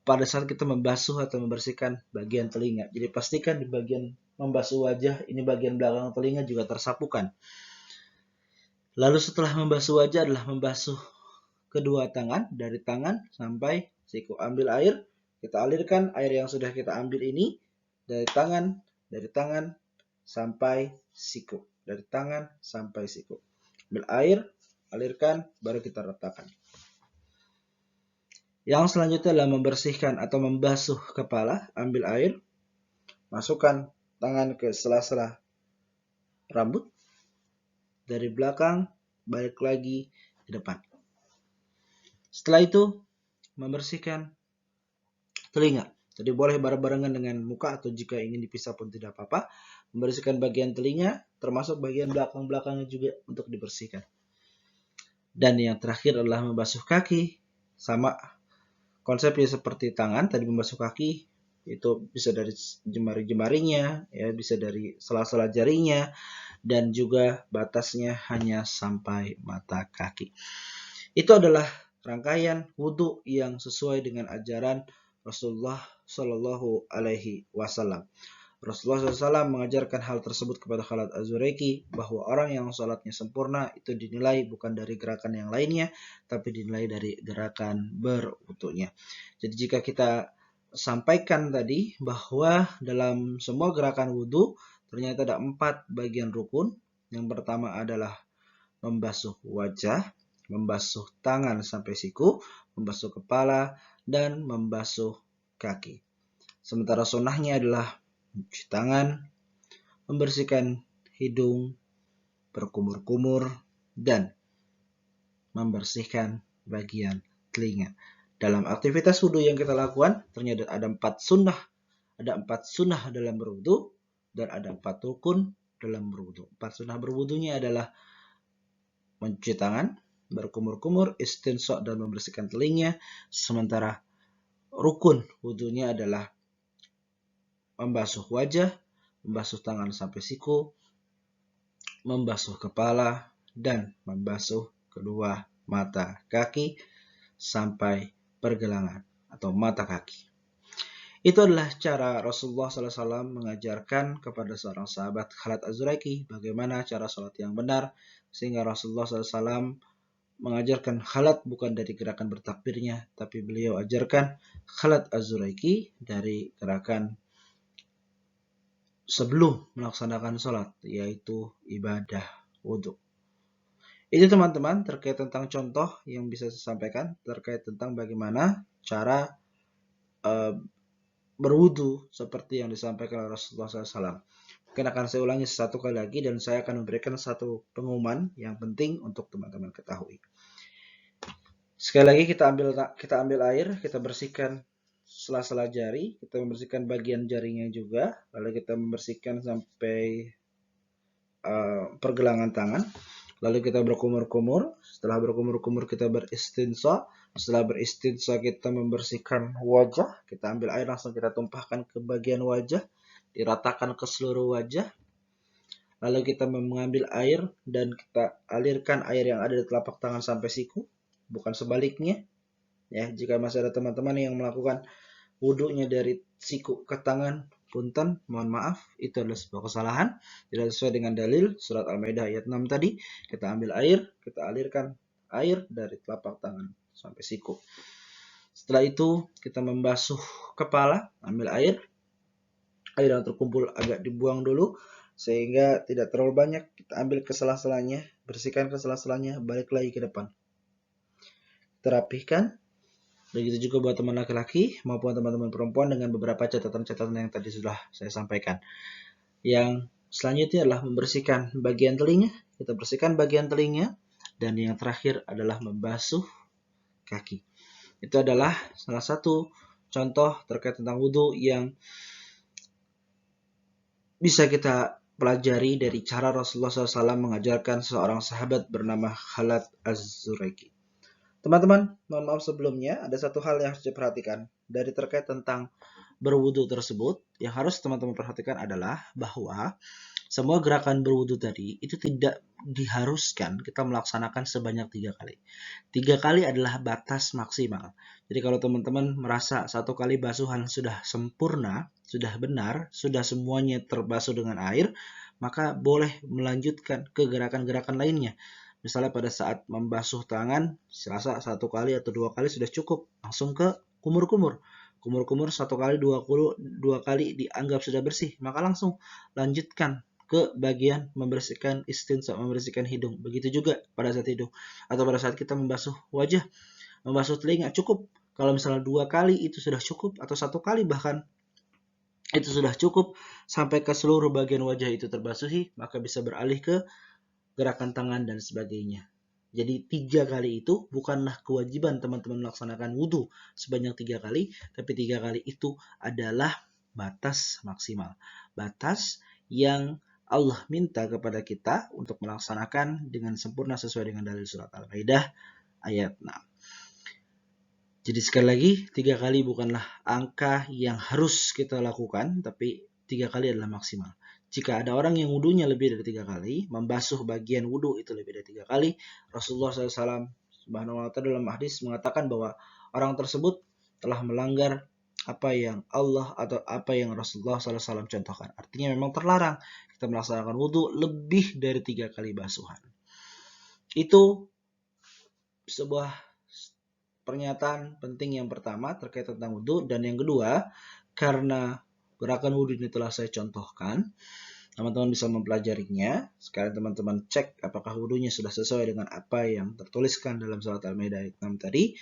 pada saat kita membasuh atau membersihkan bagian telinga. Jadi pastikan di bagian membasuh wajah, ini bagian belakang telinga juga tersapukan. Lalu setelah membasuh wajah adalah membasuh kedua tangan, dari tangan sampai siku. Ambil air, kita alirkan air yang sudah kita ambil ini dari tangan sampai siku. Dari tangan sampai siku. Ambil air, alirkan, baru kita ratakan. Yang selanjutnya adalah membersihkan atau membasuh kepala. Ambil air, masukkan tangan ke sela-sela rambut. Dari belakang, balik lagi ke depan. Setelah itu, membersihkan telinga. Jadi boleh bareng-barengan dengan muka atau jika ingin dipisah pun tidak apa-apa. Membersihkan bagian telinga, termasuk bagian belakang-belakangnya juga untuk dibersihkan. Dan yang terakhir adalah membasuh kaki. Sama konsepnya seperti tangan, tadi membasuh kaki itu bisa dari jemari-jemarinya, ya, bisa dari sela-sela jarinya, dan juga batasnya hanya sampai mata kaki. Itu adalah rangkaian wudhu yang sesuai dengan ajaran Rasulullah Shallallahu Alaihi Wasallam. Rasulullah SAW mengajarkan hal tersebut kepada Khalid Az-Zuraiki, bahwa orang yang sholatnya sempurna itu dinilai bukan dari gerakan yang lainnya, tapi dinilai dari gerakan berwudunya. Jadi jika kita sampaikan tadi bahwa dalam semua gerakan wudhu ternyata ada 4 bagian rukun. Yang pertama adalah membasuh wajah, membasuh tangan sampai siku, membasuh kepala, dan membasuh kaki. Sementara sunnahnya adalah mencuci tangan, membersihkan hidung, berkumur-kumur, dan membersihkan bagian telinga. Dalam aktivitas wudhu yang kita lakukan, ternyata ada 4 sunnah. Ada 4 sunnah dalam berwudhu, dan ada 4 rukun dalam berwudhu. 4 sunnah berwudhunya adalah mencuci tangan, berkumur-kumur, istinsya, dan membersihkan telinga. Sementara rukun wudhunya adalah membasuh wajah, membasuh tangan sampai siku, membasuh kepala, dan membasuh kedua mata kaki sampai pergelangan atau mata kaki. Itu adalah cara Rasulullah SAW mengajarkan kepada seorang sahabat Khalid Az-Zuraiki bagaimana cara sholat yang benar, sehingga Rasulullah SAW mengajarkan Khalid bukan dari gerakan bertakbirnya, tapi beliau ajarkan Khalid Az-Zuraiki dari gerakan sebelum melaksanakan sholat, yaitu ibadah wudhu. Itu teman-teman terkait tentang contoh yang bisa saya sampaikan terkait tentang bagaimana cara berwudhu seperti yang disampaikan oleh Rasulullah SAW. Mungkin akan saya ulangi satu kali lagi dan saya akan memberikan satu pengumuman yang penting untuk teman-teman ketahui. Sekali lagi kita ambil air, kita bersihkan sela-sela jari, kita membersihkan bagian jarinya juga, lalu kita membersihkan sampai pergelangan tangan, lalu kita berkumur-kumur. Setelah berkumur-kumur kita beristinsya. Setelah beristinsya kita membersihkan wajah. Kita ambil air langsung kita tumpahkan ke bagian wajah, diratakan ke seluruh wajah. Lalu kita mengambil air dan kita alirkan air yang ada di telapak tangan sampai siku, bukan sebaliknya. Ya, jika masih ada teman-teman yang melakukan wudhunya dari siku ke tangan, punten, mohon maaf, itu adalah sebuah kesalahan, tidak sesuai dengan dalil surat Al-Maidah ayat 6 tadi. Kita ambil air, kita alirkan air dari telapak tangan sampai siku. Setelah itu kita membasuh kepala, ambil air yang terkumpul agak dibuang dulu sehingga tidak terlalu banyak, kita ambil ke sela-selanya, bersihkan ke sela-selanya, balik lagi ke depan. Terapihkan. Begitu juga buat teman laki-laki maupun teman-teman perempuan dengan beberapa catatan-catatan yang tadi sudah saya sampaikan. Yang selanjutnya adalah membersihkan bagian telinga. Kita bersihkan bagian telinga. Dan yang terakhir adalah membasuh kaki. Itu adalah salah satu contoh terkait tentang wudhu yang bisa kita pelajari dari cara Rasulullah SAW mengajarkan seorang sahabat bernama Khalad Az-Zuraiki. Teman-teman, mohon maaf sebelumnya, ada satu hal yang harus diperhatikan. Dari terkait tentang berwudu tersebut, yang harus teman-teman perhatikan adalah bahwa semua gerakan berwudu tadi itu tidak diharuskan kita melaksanakan sebanyak 3 kali. 3 kali adalah batas maksimal. Jadi kalau teman-teman merasa 1 kali basuhan sudah sempurna, sudah benar, sudah semuanya terbasuh dengan air, maka boleh melanjutkan ke gerakan-gerakan lainnya. Misalnya pada saat membasuh tangan, serasa 1 kali atau 2 kali sudah cukup. Langsung ke kumur-kumur. Kumur-kumur 1 kali, 2 kali dianggap sudah bersih. Maka langsung lanjutkan ke bagian membersihkan istinsya, membersihkan hidung. Begitu juga pada saat hidung. Atau pada saat kita membasuh wajah, membasuh telinga cukup. Kalau misalnya 2 kali itu sudah cukup, atau 1 kali bahkan itu sudah cukup sampai ke seluruh bagian wajah itu terbasuhi, maka bisa beralih ke gerakan tangan dan sebagainya. Jadi 3 kali itu bukanlah kewajiban teman-teman melaksanakan wudhu sebanyak 3 kali, tapi 3 kali itu adalah batas maksimal. Batas yang Allah minta kepada kita untuk melaksanakan dengan sempurna sesuai dengan dalil surat Al-Maidah ayat 6. Jadi sekali lagi, 3 kali bukanlah angka yang harus kita lakukan, tapi 3 kali adalah maksimal. Jika ada orang yang wudhunya lebih dari 3 kali, membasuh bagian wudhu itu lebih dari 3 kali, Rasulullah SAW Subhanahu wa ta'ala dalam hadis mengatakan bahwa orang tersebut telah melanggar apa yang Allah atau apa yang Rasulullah SAW contohkan. Artinya memang terlarang kita melaksanakan wudhu lebih dari 3 kali basuhan. Itu sebuah pernyataan penting yang pertama terkait tentang wudhu. Dan yang kedua, karena gerakan wudhu ini telah saya contohkan, teman-teman bisa mempelajarinya. Sekarang teman-teman cek apakah wudhunya sudah sesuai dengan apa yang tertuliskan dalam surat Al-Maidah ayat 6 tadi.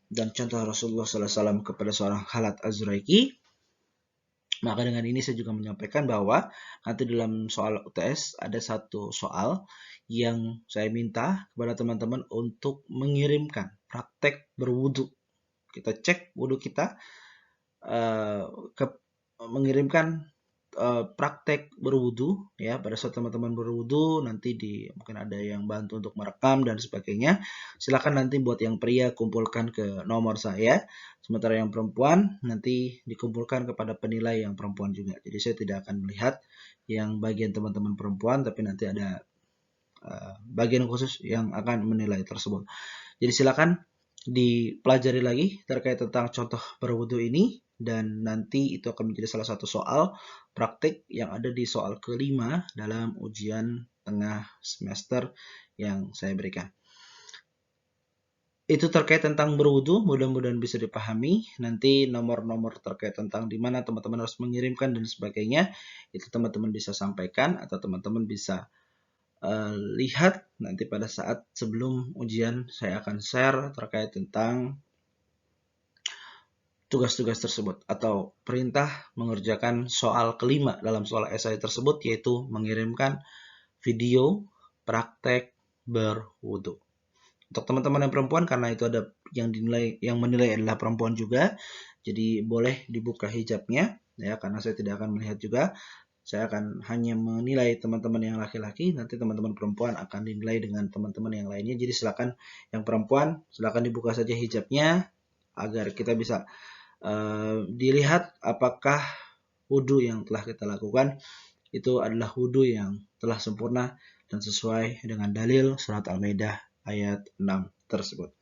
Dan contoh Rasulullah SAW kepada seorang Khalad Az-Zuraiki. Maka dengan ini saya juga menyampaikan bahwa nanti dalam soal UTS ada satu soal yang saya minta kepada teman-teman untuk mengirimkan praktek berwudhu. Kita cek wudhu kita, mengirimkan praktek berwudhu ya. Pada saat teman-teman berwudhu nanti mungkin ada yang bantu untuk merekam dan sebagainya. Silakan nanti buat yang pria kumpulkan ke nomor saya, sementara yang perempuan nanti dikumpulkan kepada penilai yang perempuan juga. Jadi saya tidak akan melihat yang bagian teman-teman perempuan, tapi nanti ada bagian khusus yang akan menilai tersebut. Jadi silakan dipelajari lagi terkait tentang contoh berwudhu ini, dan nanti itu akan menjadi salah satu soal praktik yang ada di soal kelima dalam ujian tengah semester yang saya berikan. Itu terkait tentang berwudhu, mudah-mudahan bisa dipahami. Nanti nomor-nomor terkait tentang di mana teman-teman harus mengirimkan dan sebagainya, itu teman-teman bisa sampaikan atau teman-teman bisa lihat nanti pada saat sebelum ujian. Saya akan share terkait tentang tugas-tugas tersebut atau perintah mengerjakan soal kelima dalam soal esai tersebut, yaitu mengirimkan video praktek berwudhu. Untuk teman-teman yang perempuan, karena itu ada yang menilai adalah perempuan juga, jadi boleh dibuka hijabnya ya, karena saya tidak akan melihat juga. Saya akan hanya menilai teman-teman yang laki-laki, nanti teman-teman perempuan akan dinilai dengan teman-teman yang lainnya. Jadi silakan yang perempuan, silakan dibuka saja hijabnya agar kita bisa dilihat apakah wudhu yang telah kita lakukan itu adalah wudhu yang telah sempurna dan sesuai dengan dalil surat Al-Maidah ayat 6 tersebut.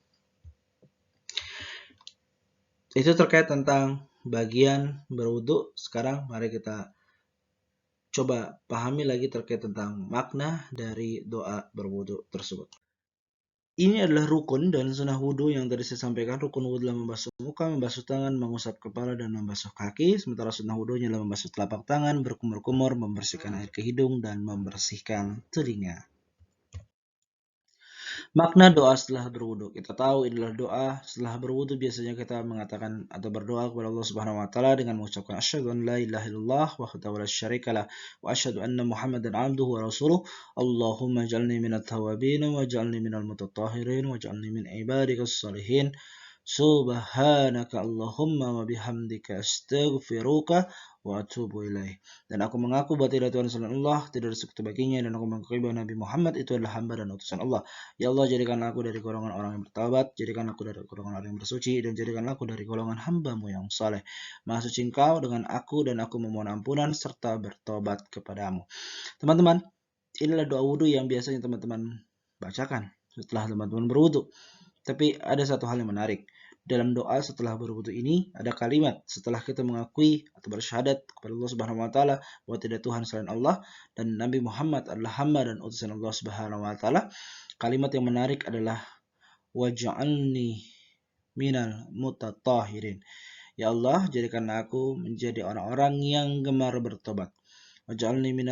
Itu terkait tentang bagian berwudhu. Sekarang mari kita coba pahami lagi terkait tentang makna dari doa berwudhu tersebut. Ini adalah rukun dan sunnah wudhu yang tadi saya sampaikan. Rukun wudhu adalah membasuh muka, membasuh tangan, mengusap kepala, dan membasuh kaki. Sementara sunnah wudhunya adalah membasuh telapak tangan, berkumur-kumur, membersihkan air ke hidung, dan membersihkan telinga. Makna doa setelah berwudu. Kita tahu adalah doa setelah berwudu biasanya kita mengatakan atau berdoa kepada Allah Subhanahu wa taala dengan mengucapkan asyhadu an la ilaha illallah wahdahu la syarikalah wa asyhadu anna Muhammadan abduhu wa rasuluh. Allahumma ij'alni minat tawabin waj'alni minal mutatahhirin waj'alni min ibadikas shalihin. Subhanaka Allahumma wa bihamdika astaghfiruka wa atubu ilaih. Dan aku mengaku bahwa tidak Tuhan selain Allah, tidak ada sekutu baginya, dan aku mengakui bahwa Nabi Muhammad itu adalah hamba dan utusan Allah. Ya Allah, jadikanlah aku dari golongan orang yang bertaubat, jadikan aku dari golongan orang yang bersuci, dan jadikanlah aku dari golongan hamba-Mu yang saleh. Maha suci Engkau dengan aku, dan aku memohon ampunan serta bertobat kepadamu. Teman-teman, inilah doa wudhu yang biasanya teman-teman bacakan setelah teman-teman berwudhu. Tapi ada satu hal yang menarik. Dalam doa setelah berwudu ini ada kalimat setelah kita mengakui atau bersyahadat kepada Allah Subhanahu wa taala bahwa tidak Tuhan selain Allah dan Nabi Muhammad adalah hamba dan utusan Allah Subhanahu wa taala. Kalimat yang menarik adalah waj'alni minal mutatahhirin. Ya Allah, jadikanlah aku menjadi orang-orang yang gemar bertobat. Waj'alni min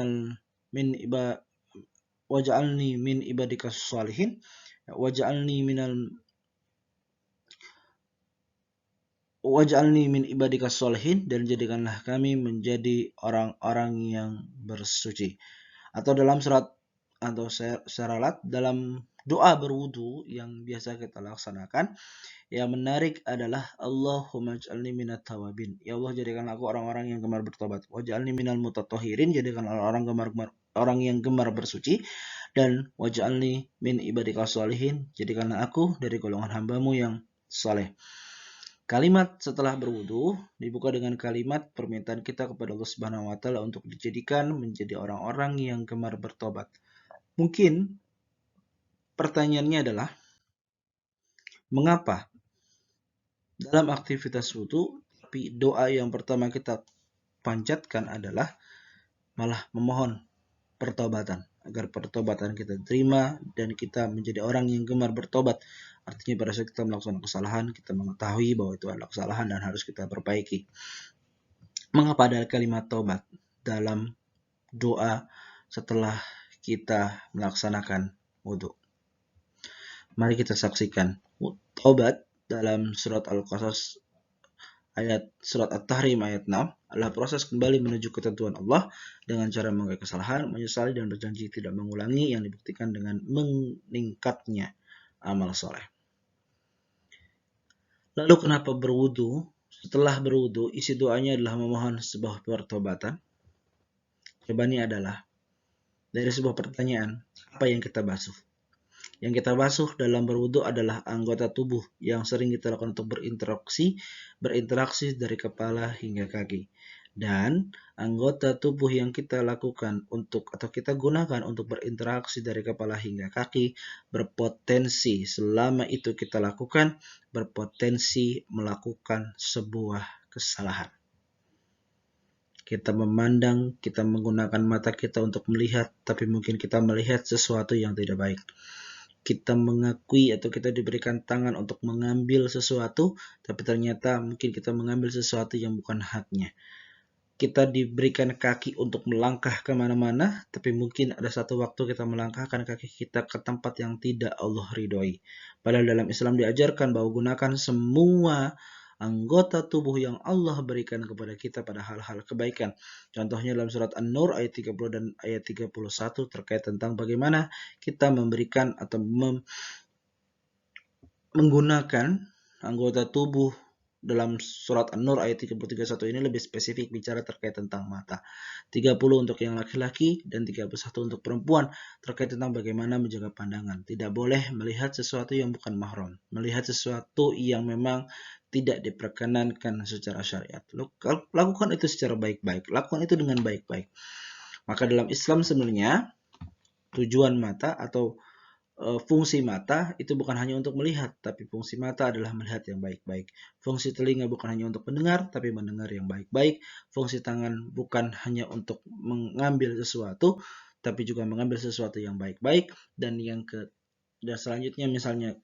ibadikas shalihin. Waj'alni min ibadikas sholihin, dan jadikanlah kami menjadi orang-orang yang bersuci. Atau dalam surat atau syaralat dalam doa berwudu yang biasa kita laksanakan, yang menarik adalah Allahumma ij'alni minat tawabin. Ya Allah, jadikanlah aku orang-orang yang gemar bertobat. Waj'alni minal mutatahhirin, jadikanlah orang yang gemar bersuci. Dan waj'alni min ibadikas sholihin, jadikanlah aku dari golongan hamba-Mu yang saleh. Kalimat setelah berwudu dibuka dengan kalimat permintaan kita kepada Allah Subhanahu wa taala untuk dijadikan menjadi orang-orang yang gemar bertobat. Mungkin pertanyaannya adalah mengapa dalam aktivitas wudu tapi doa yang pertama kita panjatkan adalah malah memohon pertobatan agar pertobatan kita terima dan kita menjadi orang yang gemar bertobat. Artinya pada saat kita melakukan kesalahan, kita mengetahui bahwa itu adalah kesalahan dan harus kita perbaiki. Mengapa ada kalimat taubat dalam doa setelah kita melaksanakan wudhu? Mari kita saksikan. Taubat dalam surat Al-Qasas surat At-Tahrim ayat 6 adalah proses kembali menuju ketentuan Allah dengan cara mengakui kesalahan, menyesali dan berjanji tidak mengulangi, yang dibuktikan dengan meningkatnya amal soleh. Lalu kenapa berwudu? Setelah berwudu, isi doanya adalah memohon sebuah pertobatan. Jawabannya adalah dari sebuah pertanyaan, apa yang kita basuh? Yang kita basuh dalam berwudu adalah anggota tubuh yang sering kita lakukan untuk berinteraksi dari kepala hingga kaki. Dan anggota tubuh yang kita lakukan atau kita gunakan untuk berinteraksi dari kepala hingga kaki berpotensi, selama itu kita lakukan, berpotensi melakukan sebuah kesalahan. Kita memandang, kita menggunakan mata kita untuk melihat, tapi mungkin kita melihat sesuatu yang tidak baik. Kita mengakui atau kita diberikan tangan untuk mengambil sesuatu, tapi ternyata mungkin kita mengambil sesuatu yang bukan haknya. Kita diberikan kaki untuk melangkah kemana-mana, tapi mungkin ada satu waktu kita melangkahkan kaki kita ke tempat yang tidak Allah ridhoi. Padahal dalam Islam diajarkan bahwa gunakan semua anggota tubuh yang Allah berikan kepada kita pada hal-hal kebaikan. Contohnya dalam surat An-Nur ayat 30 dan ayat 31 terkait tentang bagaimana kita memberikan atau menggunakan anggota tubuh dalam surat An-Nur ayat 31 ini lebih spesifik bicara terkait tentang mata. 30 untuk yang laki-laki dan 31 untuk perempuan terkait tentang bagaimana menjaga pandangan. Tidak boleh melihat sesuatu yang bukan mahram, melihat sesuatu yang memang tidak diperkenankan secara syariat. Lakukan itu secara baik-baik, lakukan itu dengan baik-baik. Maka dalam Islam sebenarnya tujuan mata atau fungsi mata itu bukan hanya untuk melihat, tapi fungsi mata adalah melihat yang baik-baik. Fungsi telinga bukan hanya untuk mendengar, tapi mendengar yang baik-baik. Fungsi tangan bukan hanya untuk mengambil sesuatu, tapi juga mengambil sesuatu yang baik-baik. Dan selanjutnya misalnya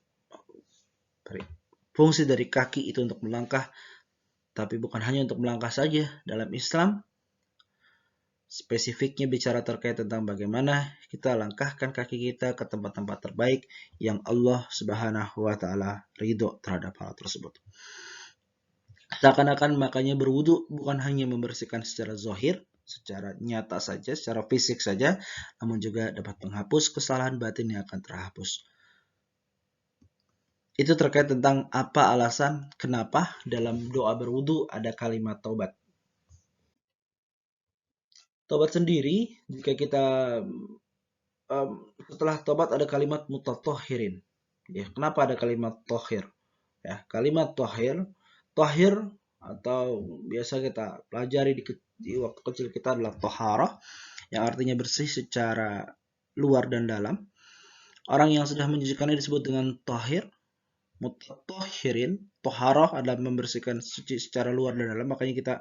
fungsi dari kaki itu untuk melangkah, tapi bukan hanya untuk melangkah saja. Dalam Islam spesifiknya bicara terkait tentang bagaimana kita langkahkan kaki kita ke tempat-tempat terbaik yang Allah Subhanahu wa taala ridho terhadap hal tersebut. Seakan-akan makanya berwudu bukan hanya membersihkan secara zahir, secara nyata saja, secara fisik saja, namun juga dapat menghapus kesalahan batin yang akan terhapus. Itu terkait tentang apa alasan kenapa dalam doa berwudu ada kalimat taubat. Taubat sendiri, jika kita setelah taubat ada kalimat mutatahhirin. Ya, kenapa ada kalimat tohir? Ya, kalimat tohir atau biasa kita pelajari di waktu kecil kita adalah toharah, yang artinya bersih secara luar dan dalam. Orang yang sudah menyucikannya disebut dengan tohir. Mutatahhirin, toharah adalah membersihkan suci secara luar dan dalam. Makanya kita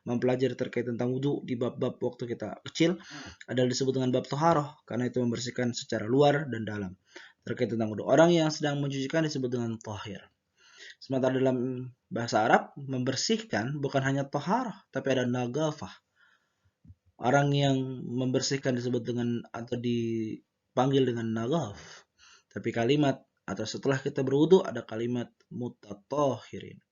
mempelajari terkait tentang wudhu di bab-bab waktu kita kecil adalah disebut dengan bab toharah, karena itu membersihkan secara luar dan dalam. Terkait tentang wudhu, orang yang sedang mencucikan disebut dengan tohir. Sementara dalam bahasa Arab, membersihkan bukan hanya toharah, tapi ada nagafah. Orang yang membersihkan disebut dengan atau dipanggil dengan nagaf. Tapi kalimat atau setelah kita berwudu ada kalimat mutatahhirin.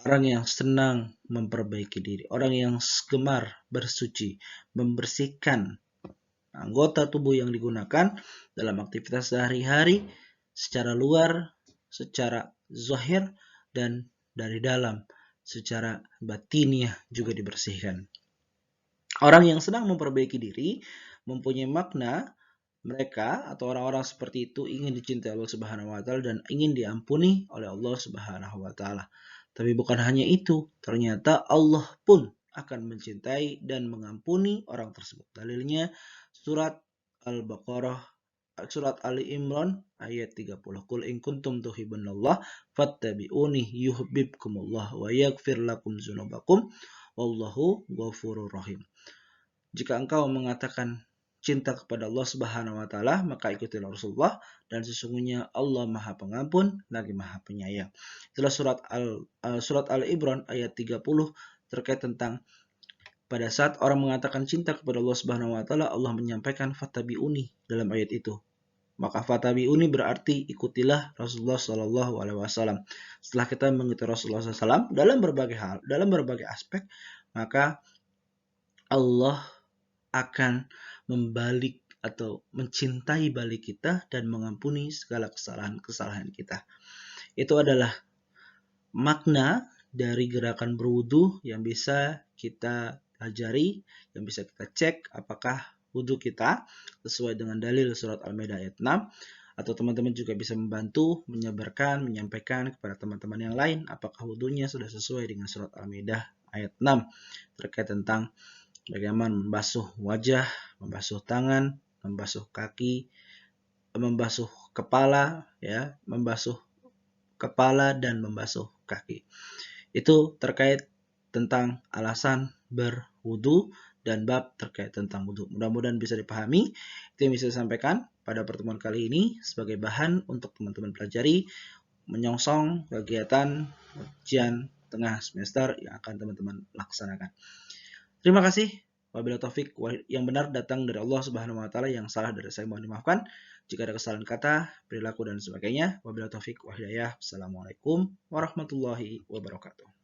Orang yang senang memperbaiki diri, orang yang gemar bersuci, membersihkan anggota tubuh yang digunakan dalam aktivitas sehari-hari secara luar, secara zahir, dan dari dalam secara batiniah juga dibersihkan. Orang yang sedang memperbaiki diri mempunyai makna mereka atau orang-orang seperti itu ingin dicintai Allah Subhanahu wa taala dan ingin diampuni oleh Allah Subhanahu wa taala. Tapi bukan hanya itu, ternyata Allah pun akan mencintai dan mengampuni orang tersebut. Dalilnya surat Al-Baqarah, surat Ali Imran ayat 30. Qul in kuntum tuhibbunallah fattabi'uni yuhibbukumullah wa yaghfir lakum dzunubakum wallahu ghafurur rahim. Jika engkau mengatakan cinta kepada Allah Subhanahu wa taala, maka ikutilah Rasulullah dan sesungguhnya Allah Maha Pengampun lagi Maha Penyayang. Itulah surat Al-Imran ayat 30 terkait tentang pada saat orang mengatakan cinta kepada Allah Subhanahu wa taala, Allah menyampaikan fattabi'uni dalam ayat itu. Maka fattabi'uni berarti ikutilah Rasulullah sallallahu alaihi wasallam. Setelah kita mengikuti Rasulullah SAW dalam berbagai hal, dalam berbagai aspek, maka Allah akan membalik atau mencintai balik kita dan mengampuni segala kesalahan-kesalahan kita. Itu adalah makna dari gerakan berwudu yang bisa kita pelajari, yang bisa kita cek apakah wudu kita sesuai dengan dalil surat Al-Maidah ayat 6, atau teman-teman juga bisa membantu menyebarkan, menyampaikan kepada teman-teman yang lain apakah wudunya sudah sesuai dengan surat Al-Maidah ayat 6 terkait tentang bagaimana membasuh wajah, membasuh tangan, membasuh kaki, membasuh kepala, ya, membasuh kepala dan membasuh kaki. Itu terkait tentang alasan berwudu dan bab terkait tentang wudu. Mudah-mudahan bisa dipahami. Itu yang bisa saya sampaikan pada pertemuan kali ini sebagai bahan untuk teman-teman pelajari menyongsong kegiatan ujian tengah semester yang akan teman-teman laksanakan. Terima kasih. Wabillahi taufik, yang benar datang dari Allah Subhanahu wa taala, yang salah dari saya mohon dimaafkan. Jika ada kesalahan kata, perilaku dan sebagainya. Wabillahi taufik wa hidayah. Assalamualaikum warahmatullahi wabarakatuh.